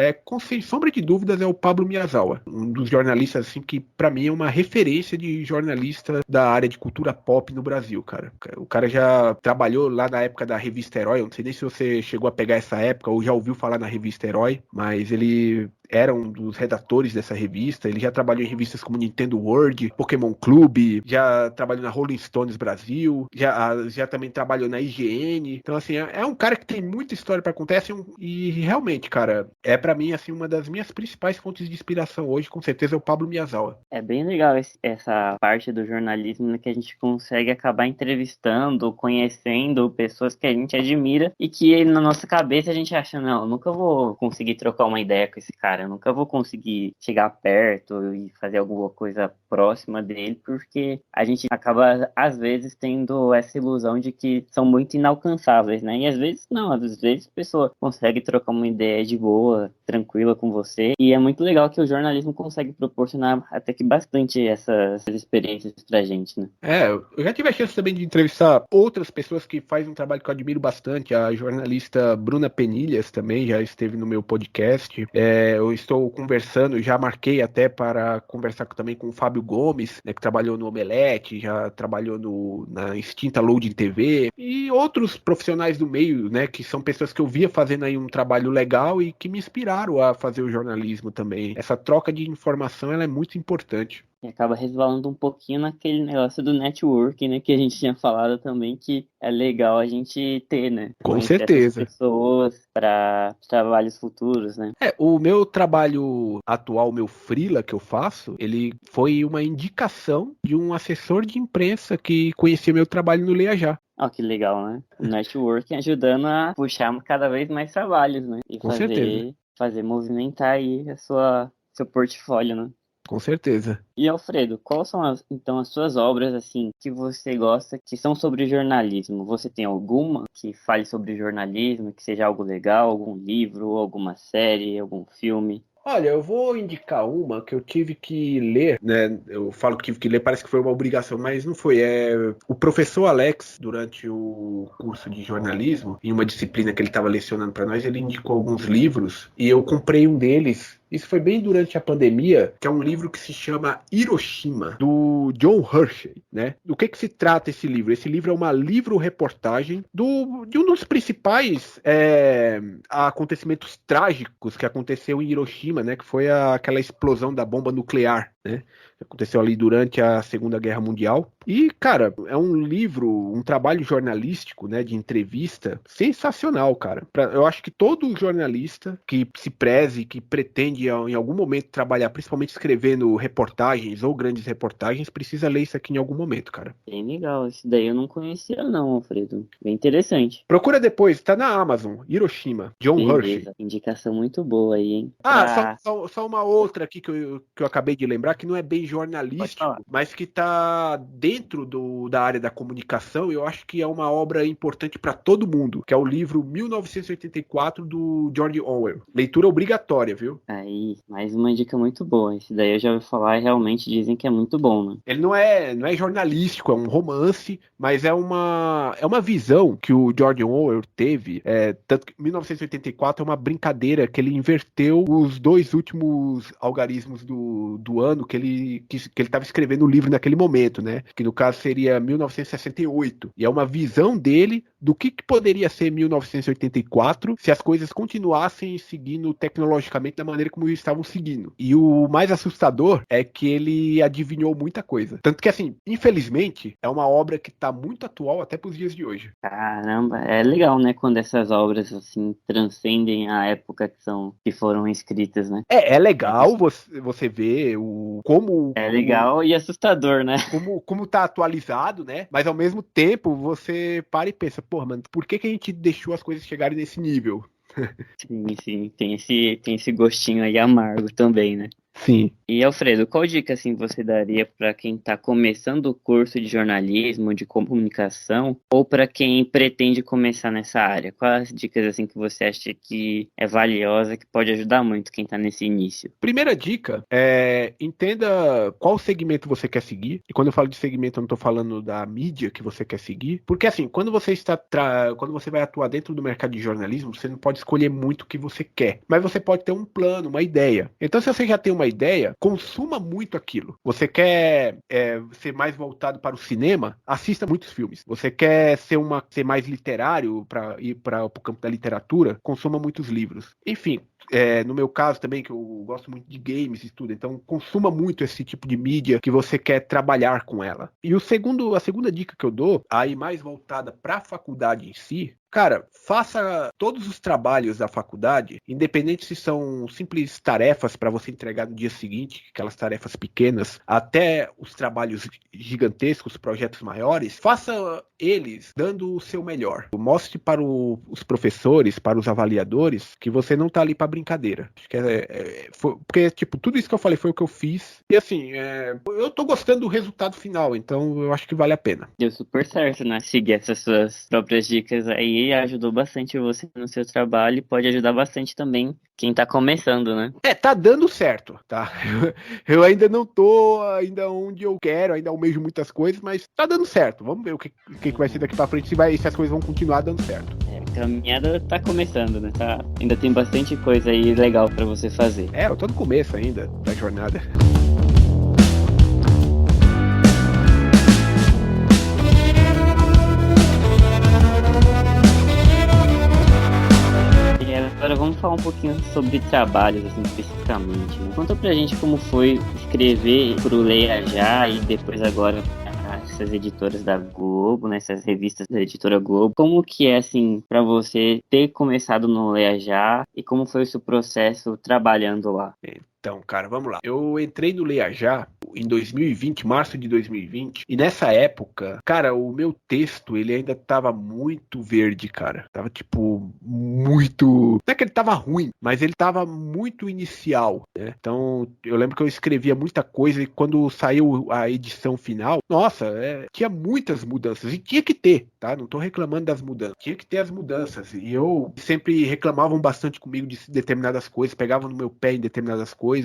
sem sombra de dúvidas, é o Pablo Miyazawa, um dos jornalistas assim que para mim é uma referência de jornalista da área de cultura pop no Brasil, cara. O cara já trabalhou lá na época da revista Herói. Eu não sei nem se você chegou a pegar essa época ou já ouviu falar na revista Herói, mas ele era um dos redatores dessa revista. Ele já trabalhou em revistas como Nintendo World, Pokémon Clube, já trabalhou na Rolling Stones Brasil, já também trabalhou na IGN. Então, assim, é um cara que tem muita história para contar, assim, e realmente, cara, é para mim, assim, uma das minhas principais fontes de inspiração hoje, com certeza, é o Pablo Miyazawa. É bem legal essa parte do jornalismo, né, que a gente consegue acabar entrevistando, conhecendo pessoas que a gente admira e que na nossa cabeça a gente acha, não, eu nunca vou conseguir trocar uma ideia com esse cara, eu nunca vou conseguir chegar perto e fazer alguma coisa próxima dele, porque a gente acaba, às vezes, tendo essa ilusão de que são muito inalcançáveis, né? E às vezes não, às vezes a pessoa consegue trocar uma ideia de boa, tranquila com você, e é muito legal que o jornalismo consegue proporcionar até que bastante essas experiências pra gente, né? Eu já tive a chance também de entrevistar outras pessoas que fazem um trabalho que eu admiro bastante. A jornalista Bruna Penilhas também já esteve no meu podcast. Eu estou conversando, já marquei até para conversar também com o Fábio Gomes, né, que trabalhou no Omelete, já trabalhou na extinta Loading TV, e outros profissionais do meio, né, que são pessoas que eu via fazendo aí um trabalho legal e que me inspiraram a fazer o jornalismo também. Essa troca de informação, ela é muito importante. E acaba resvalando um pouquinho naquele negócio do networking, né? Que a gente tinha falado também que é legal a gente ter, né? Com Conhecer certeza. essas pessoas para trabalhos futuros, né? O meu trabalho atual, meu freela que eu faço, ele foi uma indicação de um assessor de imprensa que conhecia meu trabalho no Leia Já. Ó, que legal, né? O networking ajudando a puxar cada vez mais trabalhos, né? E Com certeza. fazer movimentar aí seu portfólio, né? Com certeza. E Alfredo, quais são então as suas obras assim que você gosta que são sobre jornalismo? Você tem alguma que fale sobre jornalismo, que seja algo legal, algum livro, alguma série, algum filme? Olha, eu vou indicar uma que eu tive que ler, né? Eu falo que tive que ler, parece que foi uma obrigação, mas não foi. O professor Alex, durante o curso de jornalismo, em uma disciplina que ele estava lecionando para nós, ele indicou alguns livros e eu comprei um deles. Isso foi bem durante a pandemia, que é um livro que se chama Hiroshima, do John Hershey, né? Do que se trata esse livro? Esse livro é uma livro-reportagem de um dos principais acontecimentos trágicos que aconteceu em Hiroshima, né? Que foi aquela explosão da bomba nuclear, né? Que aconteceu ali durante a Segunda Guerra Mundial. E, cara, é um livro, um trabalho jornalístico, né, de entrevista, sensacional, cara. Eu acho que todo jornalista que se preze, que pretende em algum momento trabalhar, principalmente escrevendo reportagens ou grandes reportagens, precisa ler isso aqui em algum momento, cara. Bem legal, esse daí eu não conhecia não, Alfredo. Bem interessante. Procura depois, tá na Amazon, Hiroshima, John Hershey. Beleza, indicação muito boa aí, hein? Só uma outra aqui que eu acabei de lembrar, que não é bem jornalístico, mas que tá dentro da área da comunicação. Eu acho que é uma obra importante para todo mundo, que é o livro 1984 do George Orwell. Leitura obrigatória, viu? Aí, mais uma dica muito boa. Esse daí eu já ouvi falar e realmente dizem que é muito bom, né? Ele não é jornalístico, é um romance, mas é uma visão que o George Orwell teve. Tanto que 1984 é uma brincadeira que ele inverteu os dois últimos algarismos do ano que ele estava escrevendo o livro naquele momento, né? Que no caso seria 1968. E é uma visão dele do que poderia ser 1984 se as coisas continuassem seguindo tecnologicamente da maneira como estavam seguindo. E o mais assustador é que ele adivinhou muita coisa. Tanto que, assim, infelizmente, é uma obra que está muito atual até para os dias de hoje. Caramba, é legal, né? Quando essas obras, assim, transcendem a época que foram escritas, né? É legal você ver como... É legal e assustador, né? Como tá atualizado, né? Mas ao mesmo tempo, você para e pensa, porra, mano, por que a gente deixou as coisas chegarem nesse nível? Sim, tem esse gostinho aí amargo também, né? Sim. E Alfredo, qual dica assim você daria para quem está começando o curso de jornalismo, de comunicação, ou para quem pretende começar nessa área? Quais dicas assim que você acha que é valiosa, que pode ajudar muito quem está nesse início? Primeira dica entenda qual segmento você quer seguir. E quando eu falo de segmento, eu não estou falando da mídia que você quer seguir, porque assim, quando você vai atuar dentro do mercado de jornalismo, você não pode escolher muito o que você quer, mas você pode ter um plano, uma ideia. Então, se você já tem uma ideia, consuma muito aquilo. Você quer ser mais voltado para o cinema? Assista muitos filmes. Você quer ser mais literário para ir para o campo da literatura? Consuma muitos livros. Enfim, no meu caso também, que eu gosto muito de games e tudo, então consuma muito esse tipo de mídia que você quer trabalhar com ela. E a segunda dica que eu dou, aí mais voltada para a faculdade em si, cara, faça todos os trabalhos da faculdade, independente se são simples tarefas para você entregar no dia seguinte, aquelas tarefas pequenas, até os trabalhos gigantescos, projetos maiores, faça eles dando o seu melhor. Mostre para os professores, para os avaliadores, que você não tá ali para brincadeira. Acho que porque, tipo, tudo isso que eu falei foi o que eu fiz. E assim, eu tô gostando do resultado final, então eu acho que vale a pena. Deu super certo, né? Seguir essas suas próprias dicas aí ajudou bastante você no seu trabalho e pode ajudar bastante também quem tá começando, né? Tá dando certo, tá? Eu ainda não tô ainda onde eu quero, ainda almejo muitas coisas, mas tá dando certo. Vamos ver o que vai ser daqui pra frente, se as coisas vão continuar dando certo. A caminhada tá começando, né? Ainda tem bastante coisa aí legal pra você fazer. Eu tô no começo ainda da jornada. Agora vamos falar um pouquinho sobre trabalhos, assim, especificamente, né? Conta pra gente como foi escrever pro Leia Já e depois agora essas editoras da Globo, né, essas revistas da editora Globo. Como que é, assim, pra você ter começado no Leia Já e como foi o seu processo trabalhando lá? Então, cara, vamos lá. Eu entrei no Leia Já em 2020, março de 2020, e nessa época, cara, o meu texto, ele ainda tava muito verde, cara. Tava, tipo, muito... Não é que ele tava ruim, mas ele tava muito inicial, né? Então, eu lembro que eu escrevia muita coisa e quando saiu a edição final, nossa, tinha muitas mudanças, e tinha que ter, tá? Não tô reclamando das mudanças. Tinha que ter as mudanças, e eu sempre reclamavam bastante comigo de determinadas coisas, pegavam no meu pé em determinadas coisas,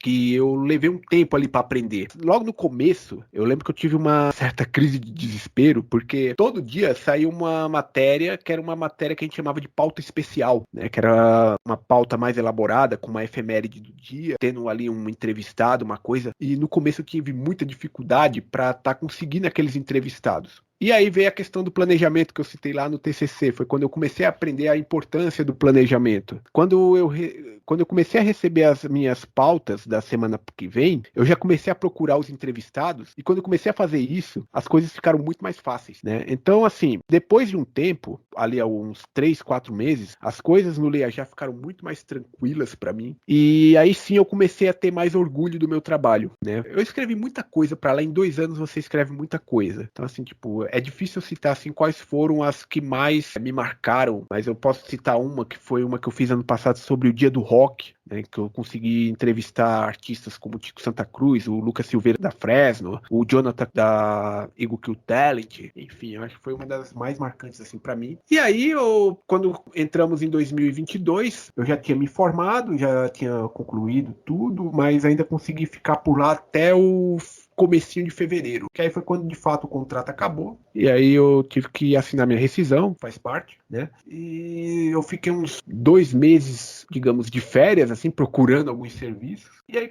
que eu levei um tempo ali para aprender. Logo no começo, eu lembro que eu tive uma certa crise de desespero, porque todo dia saía uma matéria, que era uma matéria que a gente chamava de pauta especial, né? Que era uma pauta mais elaborada, com uma efeméride do dia, tendo ali um entrevistado, uma coisa, e no começo eu tive muita dificuldade para estar conseguindo aqueles entrevistados. E aí veio a questão do planejamento que eu citei lá no TCC, foi quando eu comecei a aprender a importância do planejamento. Quando eu comecei a receber as minhas pautas da semana que vem, eu já comecei a procurar os entrevistados, e quando eu comecei a fazer isso, as coisas ficaram muito mais fáceis, né? Então, assim, depois de um tempo, ali há uns 3, 4 meses, as coisas no Leia Já ficaram muito mais tranquilas para mim, e aí sim eu comecei a ter mais orgulho do meu trabalho, né? Eu escrevi muita coisa para lá, em 2 anos você escreve muita coisa. Então, assim, tipo, é difícil citar assim quais foram as que mais me marcaram, mas eu posso citar uma que foi uma que eu fiz ano passado sobre o Dia do Rock, né, que eu consegui entrevistar artistas como o Tico Santa Cruz, o Lucas Silveira da Fresno, o Jonathan da Eagle Kill Talent, enfim, eu acho que foi uma das mais marcantes assim para mim. E aí, quando entramos em 2022, eu já tinha me formado, já tinha concluído tudo, mas ainda consegui ficar por lá até o comecinho de fevereiro, que aí foi quando de fato o contrato acabou, e aí eu tive que assinar minha rescisão, faz parte, né? E eu fiquei uns 2 meses, digamos, de férias, assim, procurando alguns serviços, e aí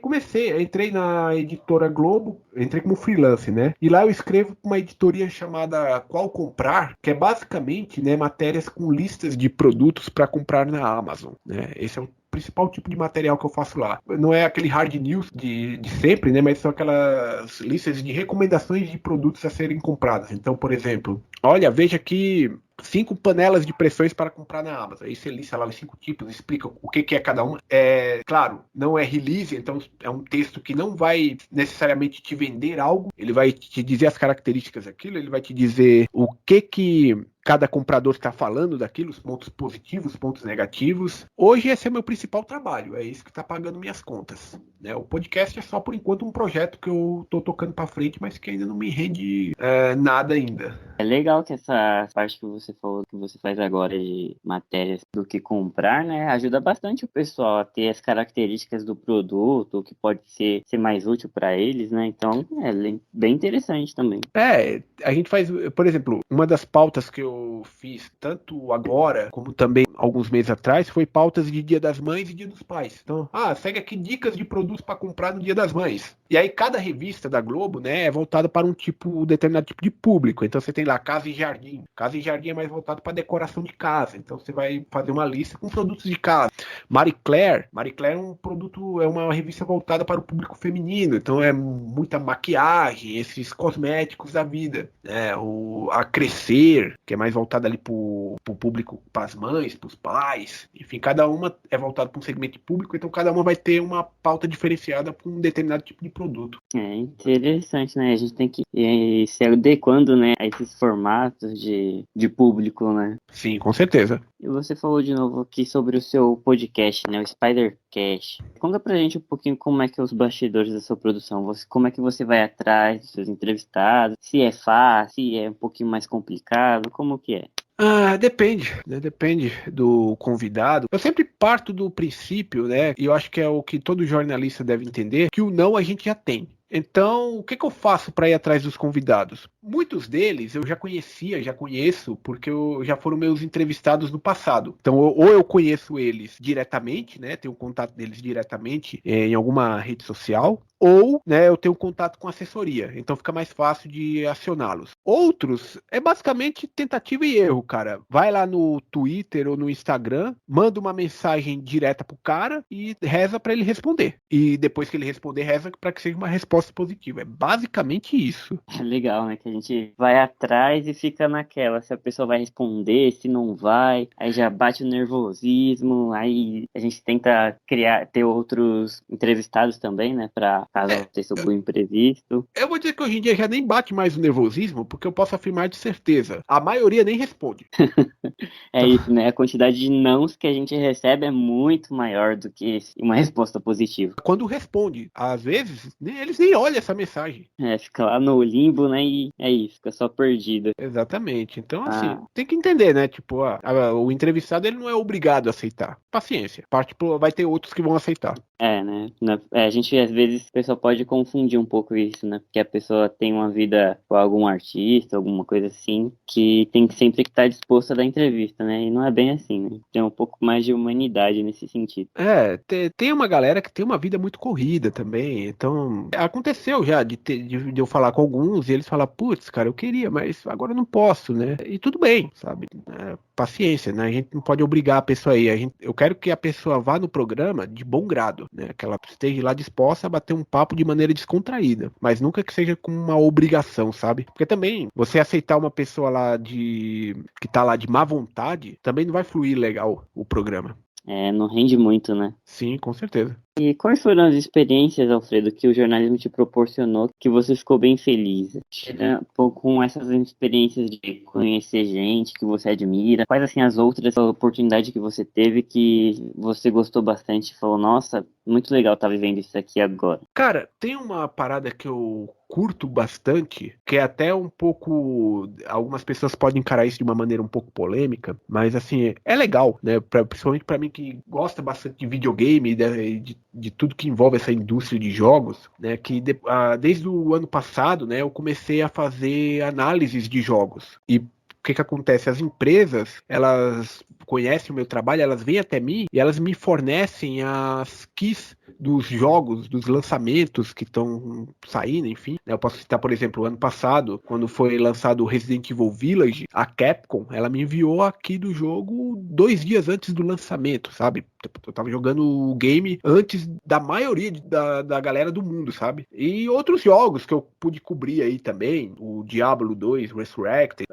entrei na editora Globo, entrei como freelance, né? E lá eu escrevo para uma editoria chamada Qual Comprar, que é basicamente, né, matérias com listas de produtos para comprar na Amazon, né? Esse é o principal tipo de material que eu faço lá. Não é aquele hard news de sempre, né? Mas são aquelas listas de recomendações de produtos a serem comprados. Então, por exemplo, olha, veja aqui 5 panelas de pressões para comprar na Amazon. Aí você lista lá os 5 tipos, explica o que é cada uma. Claro, não é release, então é um texto que não vai necessariamente te vender algo, ele vai te dizer as características daquilo, ele vai te dizer o que cada comprador está falando daquilo, os pontos positivos, os pontos negativos. Hoje esse é o meu principal trabalho, é isso que está pagando minhas contas, né? O podcast é só por enquanto um projeto que eu estou tocando para frente, mas que ainda não me rende nada ainda. É legal que essa parte que você falou que você faz agora de matérias do que comprar, né, ajuda bastante o pessoal a ter as características do produto, o que pode ser mais útil para eles, né? Então é bem interessante também. A gente faz, por exemplo, uma das pautas que eu fiz tanto agora como também alguns meses atrás foi pautas de Dia das Mães e Dia dos Pais. Então, segue aqui dicas de produtos para comprar no Dia das Mães. E aí cada revista da Globo, né, é voltada para um determinado tipo de público. Então você tem lá Casa e Jardim. Casa e Jardim é mais voltado para decoração de casa. Então você vai fazer uma lista com produtos de casa. Marie Claire é um produto, é uma revista voltada para o público feminino. Então é muita maquiagem, esses cosméticos da vida, né? A Crescer, que é mais voltada ali para o público, para as mães, para os pais. Enfim, cada uma é voltada para um segmento público, então cada uma vai ter uma pauta diferenciada para um determinado tipo de produto. É interessante, né? A gente tem que ir se adequando, né, a esses formatos de público, né? Sim, com certeza. E você falou de novo aqui sobre o seu podcast, né, o Spidercast. Conta pra gente um pouquinho como é que é os bastidores da sua produção. Como é que você vai atrás dos seus entrevistados? Se é fácil, se é um pouquinho mais complicado, como que é? Depende, né? Depende do convidado. Eu sempre parto do princípio, né? E eu acho que é o que todo jornalista deve entender, que o não a gente já tem. Então, o que eu faço para ir atrás dos convidados? Muitos deles eu já conheço, porque já foram meus entrevistados no passado. Então, ou eu conheço eles diretamente, né? Tenho contato deles diretamente em alguma rede social, ou, né, eu tenho contato com assessoria. Então, fica mais fácil de acioná-los. Outros, é basicamente tentativa e erro, cara. Vai lá no Twitter ou no Instagram, manda uma mensagem direta pro cara e reza para ele responder. E depois que ele responder, reza para que seja uma resposta positiva. É basicamente isso. É legal, né? Que a gente vai atrás e fica naquela. Se a pessoa vai responder, se não vai. Aí já bate o nervosismo. Aí a gente tenta ter outros entrevistados também, né? Pra caso aconteça algum imprevisto. Eu vou dizer que hoje em dia já nem bate mais o nervosismo, porque eu posso afirmar de certeza. A maioria nem responde. É isso, né? A quantidade de nãos que a gente recebe é muito maior do que uma resposta positiva. Quando responde, às vezes, eles nem olham essa mensagem. Fica lá no limbo, né? E é isso, fica só perdido. Exatamente. Então, assim, tem que entender, né? Tipo, o entrevistado ele não é obrigado a aceitar. Paciência. Vai ter outros que vão aceitar. Né? A gente, às vezes, o pessoal pode confundir um pouco isso, né? Porque a pessoa tem uma vida com algum artista, alguma coisa assim, que tem sempre que estar disposto a dar entrevista, né? E não é bem assim, né? Tem um pouco mais de humanidade nesse sentido. Tem uma galera que tem uma vida muito corrida também. Então, aconteceu já de eu falar com alguns e eles falar, putz, cara, eu queria, mas agora eu não posso, né? E tudo bem, sabe? Paciência, né? A gente não pode obrigar a pessoa a ir. Eu quero que a pessoa vá no programa de bom grado, né? Que ela esteja lá disposta a bater um papo de maneira descontraída, mas nunca que seja com uma obrigação, sabe? Porque também, você aceitar uma pessoa lá que tá lá de má vontade, também não vai fluir legal o programa. Não rende muito, né? Sim, com certeza. E quais foram as experiências, Alfredo, que o jornalismo te proporcionou, que você ficou bem feliz? Com essas experiências de conhecer gente que você admira, quais assim as outras oportunidades que você teve que você gostou bastante e falou, nossa, muito legal estar vivendo isso aqui agora? Cara, tem uma parada que eu curto bastante, que é até um pouco, algumas pessoas podem encarar isso de uma maneira um pouco polêmica, mas assim, é legal, né? Principalmente pra mim que gosta bastante de videogame e de tudo que envolve essa indústria de jogos, né? Que desde o ano passado, né, eu comecei a fazer análises de jogos. E o que acontece? As empresas, elas conhecem o meu trabalho, elas vêm até mim e elas me fornecem as keys dos jogos, dos lançamentos que estão saindo, enfim. Eu posso citar, por exemplo, o ano passado, quando foi lançado o Resident Evil Village, a Capcom, ela me enviou aqui do jogo 2 dias antes do lançamento, sabe? Eu tava jogando o game antes da maioria da galera do mundo, sabe? E outros jogos que eu pude cobrir aí também, o Diablo 2 Resurrected,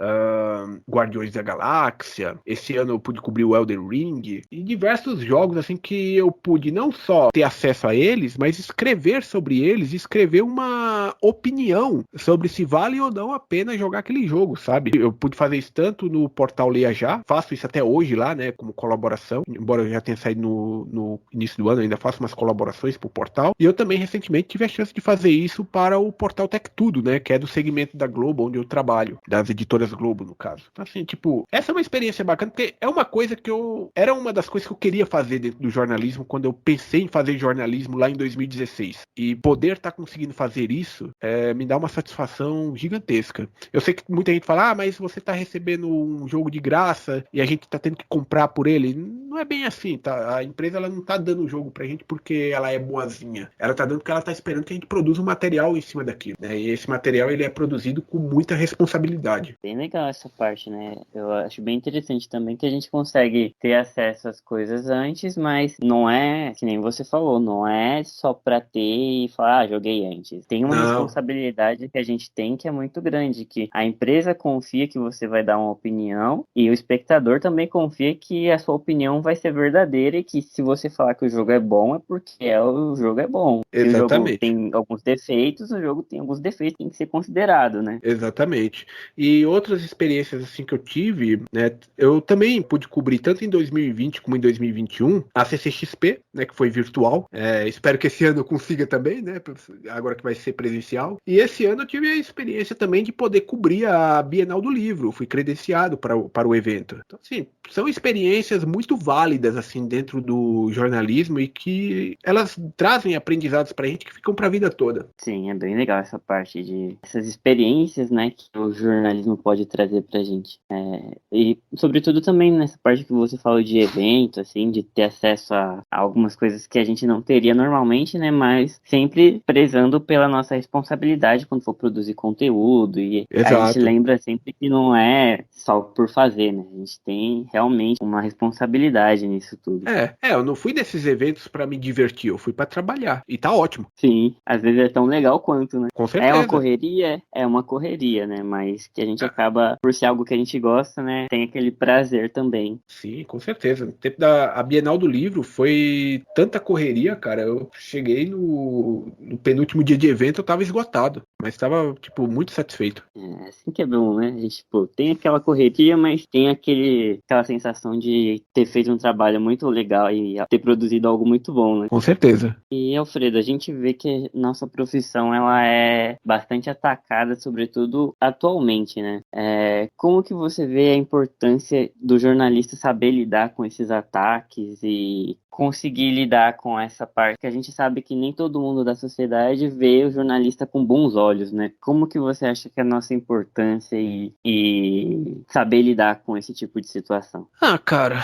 Guardiões da Galáxia, esse ano eu pude cobrir o Elden Ring, e diversos jogos assim que eu pude não só ter acesso a eles, mas escrever sobre eles, escrever uma opinião sobre se vale ou não a pena jogar aquele jogo, sabe? Eu pude fazer isso tanto no portal Leia Já, faço isso até hoje lá, né, como colaboração, embora eu já tenha saído no início do ano, ainda faço umas colaborações pro portal, e eu também recentemente tive a chance de fazer isso para o portal Tech Tudo, né, que é do segmento da Globo, onde eu trabalho, das editoras Globo, no caso. Então, assim, tipo, essa é uma experiência bacana, porque é uma coisa que era uma das coisas que eu queria fazer dentro do jornalismo quando eu pensei em fazer jornalismo lá em 2016. E poder estar conseguindo fazer isso me dá uma satisfação gigantesca. Eu sei que muita gente fala, mas você está recebendo um jogo de graça e a gente está tendo que comprar por ele. Não é bem assim, tá? A empresa ela não está dando o jogo pra gente porque ela é boazinha. Ela está dando porque ela está esperando que a gente produza um material em cima daquilo, né? E esse material ele é produzido com muita responsabilidade. Bem legal essa parte, né? Eu acho bem interessante também que a gente consegue ter acesso às coisas antes, mas não é, que nem você falou, não é só pra ter e falar, joguei antes. Tem uma responsabilidade que a gente tem que é muito grande, que a empresa confia que você vai dar uma opinião e o espectador também confia que a sua opinião vai ser verdadeira e que se você falar que o jogo é bom é porque o jogo é bom. Exatamente. Se o jogo tem alguns defeitos, o jogo tem alguns defeitos, tem que ser considerado, né? Exatamente. E outras experiências assim que eu tive, né, eu também pude cobrir tanto em 2020 como em 2021 a CCXP, né, que foi virtual. Espero que esse ano eu consiga também, né, agora que vai ser presencial. E esse ano eu tive a experiência também de poder cobrir a Bienal do Livro. Fui credenciado para o evento. Então, assim, são experiências muito válidas assim dentro do jornalismo e que elas trazem aprendizados pra gente que ficam pra vida toda. Sim, é bem legal essa parte de essas experiências, né, que o jornalismo pode trazer pra gente. E sobretudo também nessa parte que você falou de evento, assim, de ter acesso a algumas coisas que a gente não teria normalmente, né, mas sempre prezando pela nossa responsabilidade quando for produzir conteúdo. E Exato. A gente lembra sempre que não é só por fazer, né, a gente tem realmente uma responsabilidade nisso tudo. Eu não fui desses eventos pra me divertir, eu fui pra trabalhar. E tá ótimo. Sim, às vezes é tão legal quanto, né? Com certeza. É uma correria, né? Mas que a gente acaba, por ser algo que a gente gosta, né? Tem aquele prazer também. Sim, com certeza. No tempo da Bienal do Livro foi tanta correria, cara. Eu cheguei no penúltimo dia de evento, eu tava esgotado. Mas tava, tipo, muito satisfeito. Assim que é bom, né? A gente, tipo, tem aquela correria, mas tem aquela sensação de ter feito um trabalho muito legal e ter produzido algo muito bom, né? Com certeza. E, Alfredo, a gente vê que nossa profissão, ela é bastante atacada, sobretudo atualmente, né? Como que você vê a importância do jornalista saber lidar com esses ataques e conseguir lidar com essa parte que a gente sabe que nem todo mundo da sociedade vê o jornalista com bons olhos, né? Como que você acha que é a nossa importância e saber lidar com esse tipo de situação? Cara,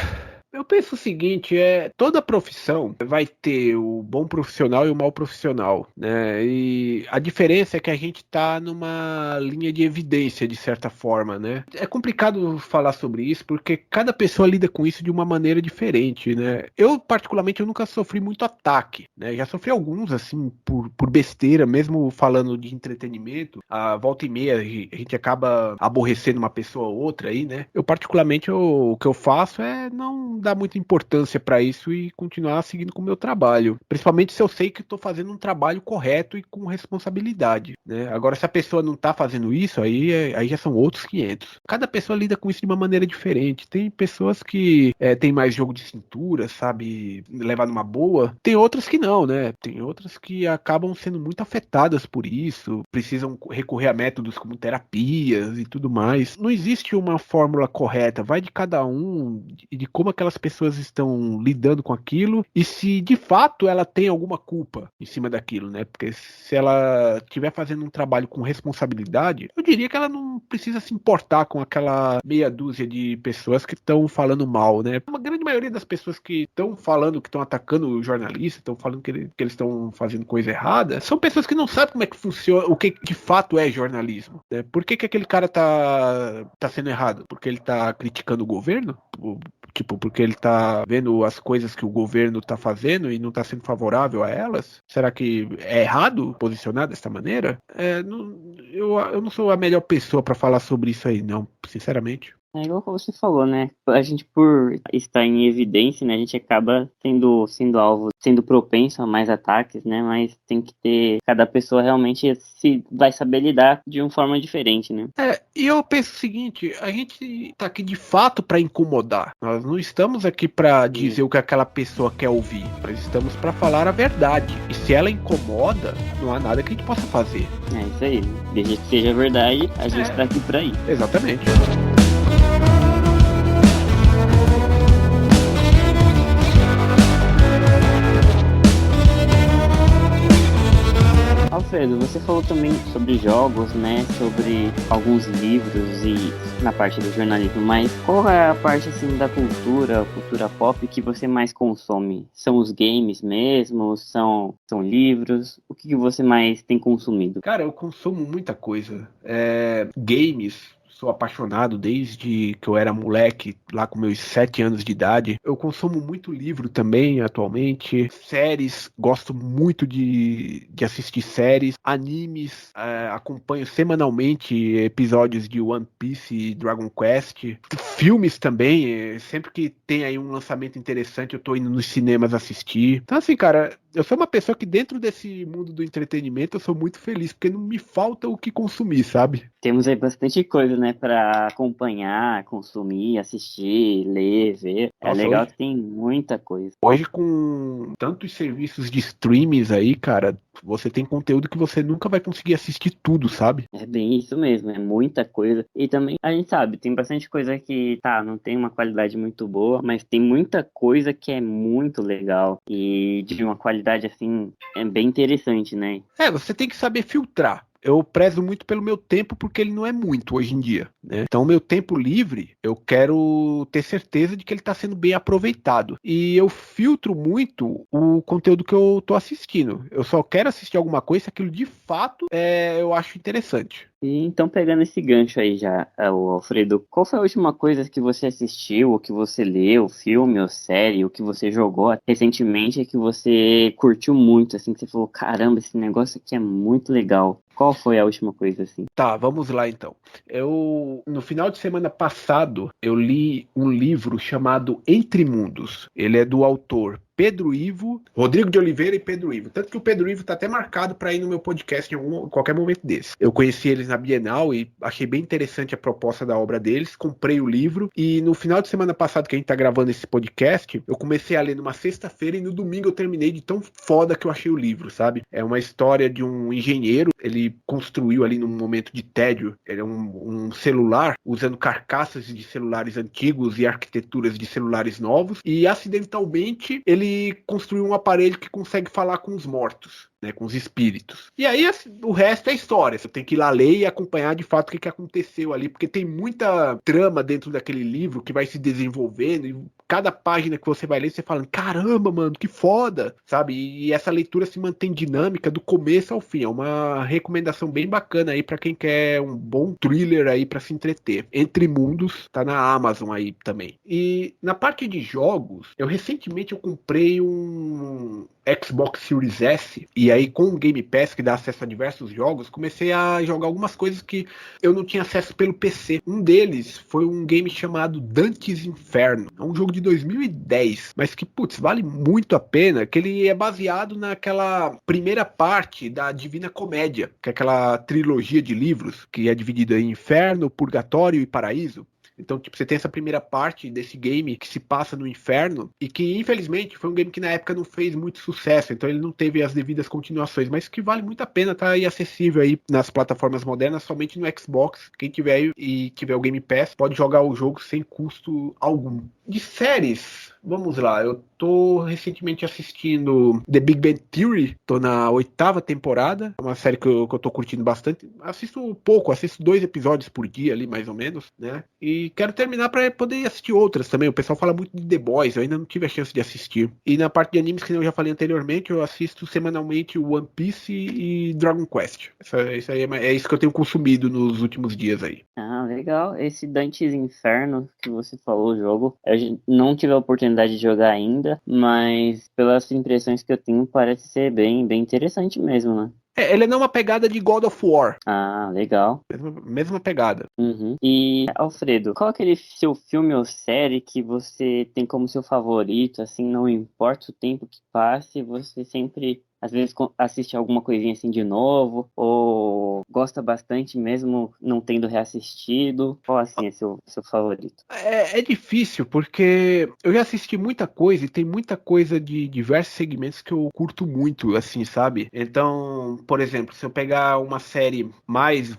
eu penso o seguinte, toda profissão vai ter o bom profissional e o mau profissional, né? E a diferença é que a gente tá numa linha de evidência, de certa forma, né? É complicado falar sobre isso, porque cada pessoa lida com isso de uma maneira diferente, né? Eu, particularmente, eu nunca sofri muito ataque, né? Já sofri alguns, assim, por besteira, mesmo falando de entretenimento. A volta e meia, a gente acaba aborrecendo uma pessoa ou outra aí, né? Eu, particularmente, o que eu faço é não dar muita importância para isso e continuar seguindo com o meu trabalho. Principalmente se eu sei que estou fazendo um trabalho correto e com responsabilidade, né? Agora, se a pessoa não está fazendo isso, aí já são outros 500. Cada pessoa lida com isso de uma maneira diferente. Tem pessoas que têm mais jogo de cintura, sabe, levar numa boa. Tem outras que não, né? Tem outras que acabam sendo muito afetadas por isso, precisam recorrer a métodos como terapias e tudo mais. Não existe uma fórmula correta, vai de cada um e de como aquelas pessoas estão lidando com aquilo e se de fato ela tem alguma culpa em cima daquilo, né? Porque se ela estiver fazendo um trabalho com responsabilidade, eu diria que ela não precisa se importar com aquela meia dúzia de pessoas que estão falando mal, né? Uma grande maioria das pessoas que estão falando, que estão atacando o jornalista, estão falando que eles estão fazendo coisa errada, são pessoas que não sabem como é que funciona, o que de fato é jornalismo, né? Por que aquele cara tá sendo errado? Porque ele tá criticando o governo? Tipo, porque ele tá vendo as coisas que o governo tá fazendo e não tá sendo favorável a elas? Será que é errado posicionar dessa maneira? Eu não sou a melhor pessoa para falar sobre isso aí, não, sinceramente. É igual que você falou, né? A gente, por estar em evidência, né? A gente acaba sendo alvo, sendo propenso a mais ataques, né? Mas tem que ter... Cada pessoa realmente vai saber lidar de uma forma diferente, né? E eu penso o seguinte, a gente tá aqui de fato para incomodar. Nós não estamos aqui para dizer o que aquela pessoa quer ouvir. Nós estamos para falar a verdade. E se ela incomoda, não há nada que a gente possa fazer. É isso aí. Desde que seja verdade, a gente tá aqui pra ir. Exatamente. Alfredo, você falou também sobre jogos, né? Sobre alguns livros e na parte do jornalismo, mas qual é a parte assim da cultura pop que você mais consome? São os games mesmo? São livros? O que você mais tem consumido? Cara, eu consumo muita coisa. Games, sou apaixonado desde que eu era moleque, lá com meus 7 anos de idade. Eu consumo muito livro também, atualmente. Séries, gosto muito de assistir séries. Animes, acompanho semanalmente episódios de One Piece e Dragon Quest. Filmes também, sempre que tem aí um lançamento interessante, eu tô indo nos cinemas assistir. Então, assim, cara, eu sou uma pessoa que dentro desse mundo do entretenimento eu sou muito feliz, porque não me falta o que consumir, sabe? Temos aí bastante coisa, né, para acompanhar, consumir, assistir, ler, ver. É Nossa, legal hoje, que tem muita coisa. hoje com tantos serviços de streamings aí, cara, você tem conteúdo que você nunca vai conseguir assistir tudo, sabe? É bem isso mesmo, é muita coisa. E também, a gente sabe, tem bastante coisa que, tá, não tem uma qualidade muito boa, mas tem muita coisa que é muito legal. E de uma qualidade, assim, é bem interessante, né? Você tem que saber filtrar. Eu prezo muito pelo meu tempo porque ele não é muito hoje em dia, né? Então, meu tempo livre, eu quero ter certeza de que ele está sendo bem aproveitado. E eu filtro muito o conteúdo que eu tô assistindo. Eu só quero assistir alguma coisa se aquilo de fato eu acho interessante. E então, pegando esse gancho aí já, o Alfredo, qual foi a última coisa que você assistiu, ou que você leu, filme ou série, ou que você jogou recentemente e que você curtiu muito, assim, que você falou, caramba, esse negócio aqui é muito legal. Qual foi a última coisa, assim? Tá, vamos lá então. No final de semana passado, eu li um livro chamado Entre Mundos. Ele é do autor Pedro Ivo, Rodrigo de Oliveira e Pedro Ivo. Tanto que o Pedro Ivo tá até marcado para ir no meu podcast em qualquer momento desse. Eu conheci eles na Bienal e achei bem interessante a proposta da obra deles. Comprei o livro e no final de semana passado, que a gente tá gravando esse podcast, eu comecei a ler numa sexta-feira e no domingo eu terminei de tão foda que eu achei o livro, sabe? É uma história de um engenheiro, ele construiu ali num momento de tédio, ele é um celular usando carcaças de celulares antigos e arquiteturas de celulares novos e acidentalmente ele construiu um aparelho que consegue falar com os mortos, né, com os espíritos. E aí o resto é história. Você tem que ir lá ler e acompanhar de fato o que aconteceu ali, porque tem muita trama dentro daquele livro que vai se desenvolvendo e cada página que você vai ler, você fala, caramba, mano, que foda, sabe? E essa leitura se mantém dinâmica do começo ao fim. É uma recomendação bem bacana aí para quem quer um bom thriller aí para se entreter. Entre Mundos, tá na Amazon aí também. E na parte de jogos, recentemente eu comprei um Xbox Series S e aí com o Game Pass que dá acesso a diversos jogos, comecei a jogar algumas coisas que eu não tinha acesso pelo PC. Um deles foi um game chamado Dante's Inferno. É um jogo de 2010, mas que, putz, vale muito a pena, que ele é baseado naquela primeira parte da Divina Comédia, que é aquela trilogia de livros que é dividida em Inferno, Purgatório e Paraíso. Então, tipo, você tem essa primeira parte desse game que se passa no inferno e que, infelizmente, foi um game que na época não fez muito sucesso, então ele não teve as devidas continuações, mas que vale muito a pena, tá aí acessível aí nas plataformas modernas, somente no Xbox. Quem tiver aí e tiver o Game Pass pode jogar o jogo sem custo algum. De séries, vamos lá, eu tô recentemente assistindo The Big Bang Theory, tô na 8ª temporada, é uma série que eu tô curtindo bastante, assisto pouco, assisto 2 episódios por dia ali, mais ou menos, né, e quero terminar pra poder assistir outras também, o pessoal fala muito de The Boys, eu ainda não tive a chance de assistir, e na parte de animes, que eu já falei anteriormente, eu assisto semanalmente One Piece e Dragon Quest, isso aí é isso que eu tenho consumido nos últimos dias aí. Ah, legal. Esse Dante's Inferno que você falou, o jogo, eu não tive a oportunidade de jogar ainda, mas pelas impressões que eu tenho, parece ser bem interessante mesmo, né? Ele é numa pegada de God of War, Ah, legal. mesma pegada. Uhum. E, Alfredo, qual é aquele seu filme ou série que você tem como seu favorito, assim, não importa o tempo que passe, você sempre, às vezes, assiste alguma coisinha assim de novo, ou gosta bastante mesmo não tendo reassistido? Qual assim é seu favorito? É difícil, porque eu já assisti muita coisa e tem muita coisa de diversos segmentos que eu curto muito, assim, sabe? Então, por exemplo, se eu pegar uma série mais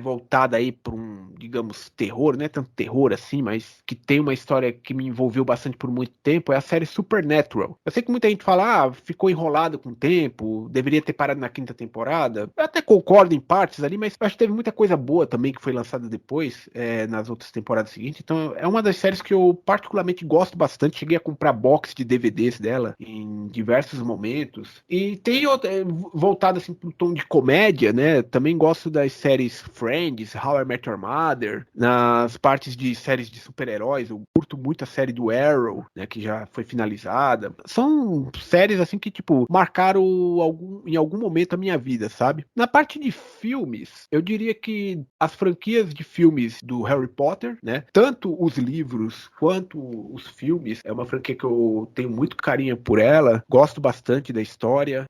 voltada aí para um, digamos, terror, não é tanto terror assim, mas que tem uma história que me envolveu bastante por muito tempo, é a série Supernatural. Eu sei que muita gente fala, ficou enrolado com o tempo, deveria ter parado na quinta temporada. Eu até concordo em partes ali, mas eu acho que teve muita coisa boa também que foi lançada depois, nas outras temporadas seguintes. Então, é uma das séries que eu particularmente gosto bastante. Cheguei a comprar box de DVDs dela em diversos momentos. E tem outra, voltado assim pro tom de comédia, né? Também gosto das séries Friends, How I Met Your Mother, nas partes de séries de super-heróis. Eu curto muito a série do Arrow, né? Que já foi finalizada. São séries assim que, tipo, marcaram em algum momento a minha vida, sabe? Na parte de filmes, eu diria que as franquias de filmes do Harry Potter, né? Tanto os livros quanto os filmes, é uma franquia que eu tenho muito carinho por ela, gosto bastante da história.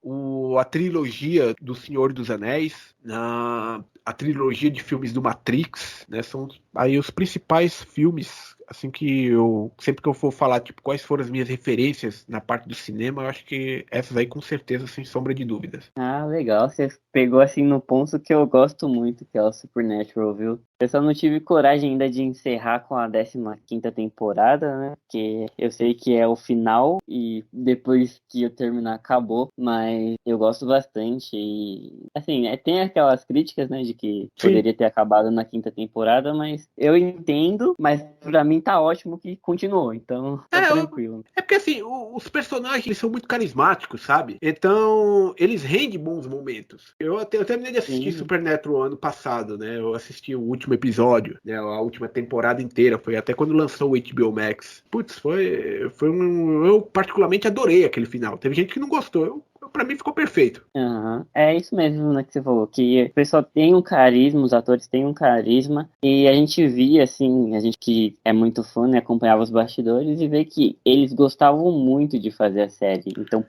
A trilogia do Senhor dos Anéis, a trilogia de filmes do Matrix, né? São aí os principais filmes, assim, que eu sempre que eu for falar, tipo, quais foram as minhas referências na parte do cinema, eu acho que essas aí com certeza, sem sombra de dúvidas. Ah, legal. Você pegou assim no ponto que eu gosto muito, que é o Supernatural, viu? Eu só não tive coragem ainda de encerrar com a 15ª temporada, né? Porque eu sei que é o final e depois que eu terminar acabou, mas eu gosto bastante e assim, tem aquelas críticas, né, de que Sim. poderia ter acabado na 5ª temporada, mas eu entendo, mas pra mim tá ótimo que continuou, então tá tranquilo. É porque assim, os personagens eles são muito carismáticos, sabe? Então, eles rendem bons momentos. Eu terminei de assistir Sim. Supernatural ano passado, né? Eu assisti o último episódio, né? A última temporada inteira. Foi até quando lançou o HBO Max. Putz, eu particularmente adorei aquele final. Teve gente que não gostou. Pra mim ficou perfeito. Uhum. É isso mesmo, né, que você falou, que o pessoal tem um carisma, os atores têm um carisma, e a gente via, assim, a gente que é muito fã, né, acompanhava os bastidores e vê que eles gostavam muito de fazer a série, então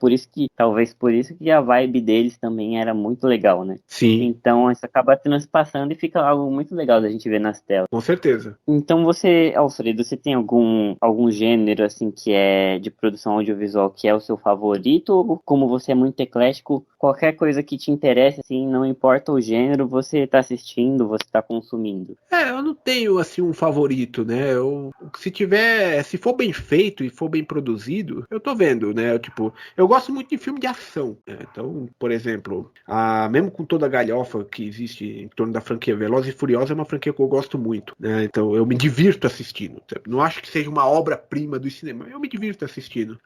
talvez por isso que a vibe deles também era muito legal, né? Sim. Então isso acaba transpassando e fica algo muito legal da gente ver nas telas. Com certeza. Então você, Alfredo, você tem algum gênero assim que é de produção audiovisual que é o seu favorito? Ou como você é muito eclético, qualquer coisa que te interesse, assim, não importa o gênero, você tá assistindo, você tá consumindo? Eu não tenho assim um favorito, né? Se for bem feito e for bem produzido, eu tô vendo, né? Eu gosto muito de filme de ação, né? Então, por exemplo, mesmo com toda a galhofa que existe em torno da franquia Velozes e Furiosos, é uma franquia que eu gosto muito, né? Então, eu me divirto assistindo. Não acho que seja uma obra-prima do cinema, eu me divirto assistindo.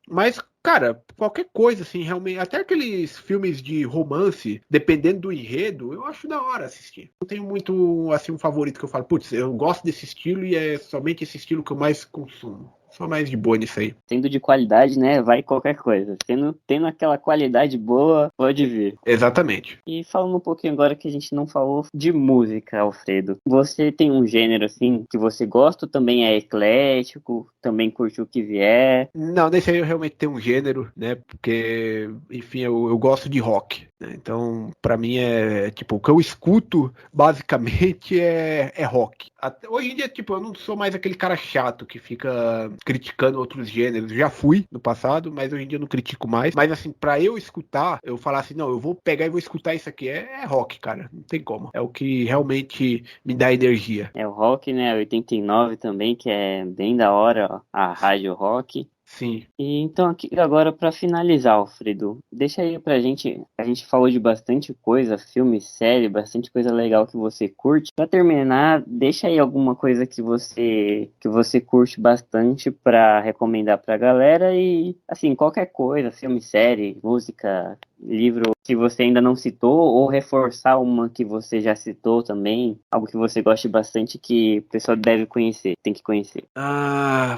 Mas cara, qualquer coisa, assim, realmente. Até aqueles filmes de romance, dependendo do enredo, eu acho da hora assistir. Não tenho muito, assim, um favorito que eu falo, putz, eu gosto desse estilo e é somente esse estilo que eu mais consumo. Só mais de boa nisso aí. Sendo de qualidade, né? Vai qualquer coisa. Tendo aquela qualidade boa, pode vir. Exatamente. E falando um pouquinho agora que a gente não falou de música, Alfredo. Você tem um gênero, assim, que você gosta? Também é eclético? Também curte o que vier? Não, nesse aí eu realmente tenho um gênero, né? Porque, enfim, eu gosto de rock, né? Então, pra mim tipo, o que eu escuto, basicamente, é rock. Hoje em dia, tipo, eu não sou mais aquele cara chato que fica criticando outros gêneros. Já fui no passado, mas hoje em dia eu não critico mais. Mas assim, pra eu escutar, eu falar assim, não, eu vou pegar e vou escutar isso aqui. É rock, cara. Não tem como. É o que realmente me dá energia. É o rock, né? 89 também, que é bem da hora, ó, a rádio rock. Sim. E então, aqui agora para finalizar, Alfredo, deixa aí pra gente. A gente falou de bastante coisa, filme, série, bastante coisa legal que você curte. Pra terminar, deixa aí alguma coisa que você curte bastante pra recomendar pra galera e, assim, qualquer coisa, filme, série, música, livro que você ainda não citou ou reforçar uma que você já citou também, algo que você goste bastante que o pessoal deve conhecer, tem que conhecer.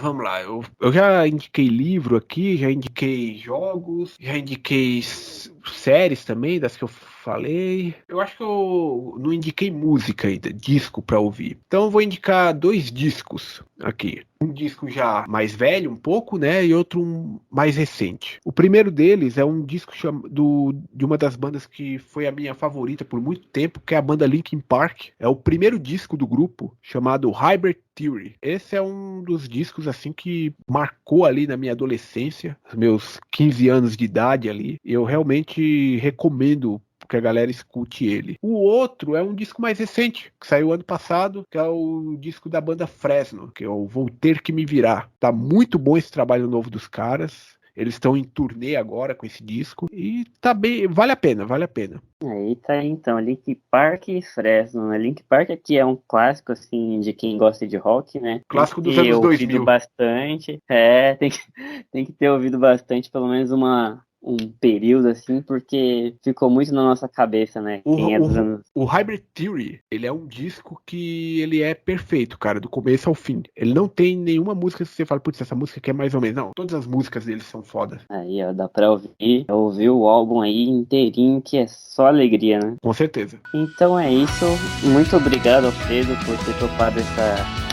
Vamos lá. Eu já indiquei livro aqui, já indiquei jogos, já indiquei séries também, das que eu falei. Eu acho que eu não indiquei música ainda, disco pra ouvir. Então eu vou indicar 2 discos aqui. Um disco já mais velho um pouco, né, e outro mais recente. O primeiro deles é um disco de uma das bandas que foi a minha favorita por muito tempo, que é a banda Linkin Park. É o primeiro disco do grupo, chamado Hybrid Theory. Esse é um dos discos assim que marcou ali na minha adolescência, os meus 15 anos de idade ali. Eu realmente recomendo que a galera escute ele. O outro é um disco mais recente, que saiu ano passado, que é o disco da banda Fresno, que é o Vou Ter Que Me Virar. Tá muito bom esse trabalho novo dos caras. Eles estão em turnê agora com esse disco e tá bem, vale a pena, vale a pena. Aí tá então, Linkin Park e Fresno, né? Linkin Park aqui é um clássico, assim, de quem gosta de rock, né? Clássico dos Tem que ter anos ouvido 2000. bastante, tem que ter ouvido bastante, pelo menos um período, assim, porque ficou muito na nossa cabeça, né? Quem é dos anos... O Hybrid Theory, ele é um disco que ele é perfeito, cara, do começo ao fim. Ele não tem nenhuma música que você fala, putz, essa música aqui é mais ou menos. Não, todas as músicas dele são fodas. Aí, ó, dá pra ouvir o álbum aí inteirinho, que é só alegria, né? Com certeza. Então é isso. Muito obrigado, Alfredo, por ter topado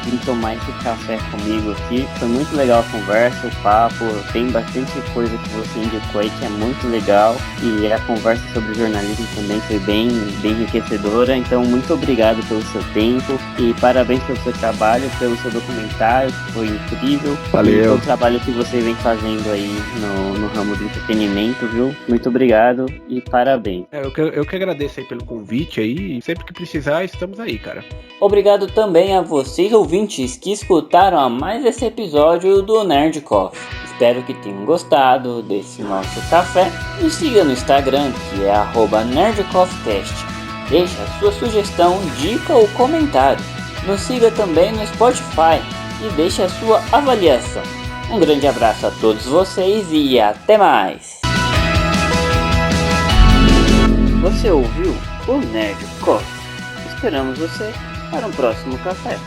vir tomar esse café comigo aqui. Foi muito legal a conversa, o papo. Tem bastante coisa que você indicou aí que é muito legal. E a conversa sobre jornalismo também foi bem enriquecedora. Então, muito obrigado pelo seu tempo. E parabéns pelo seu trabalho, pelo seu documentário, que foi incrível. Valeu. E pelo trabalho que você vem fazendo aí no ramo do entretenimento, viu? Muito obrigado e parabéns. Eu que agradeço aí pelo convite aí. Sempre que precisar, estamos aí, cara. Obrigado também a vocês, ouvintes, que escutaram a mais esse episódio do Nerd Coffee. Espero que tenham gostado desse nosso café. Nos siga no Instagram, que é @nerdcoffeecast. Deixe a sua sugestão, dica ou comentário. Nos siga também no Spotify e deixe a sua avaliação. Um grande abraço a todos vocês e até mais! Você ouviu o Nerd Coffee. Esperamos você para um próximo café.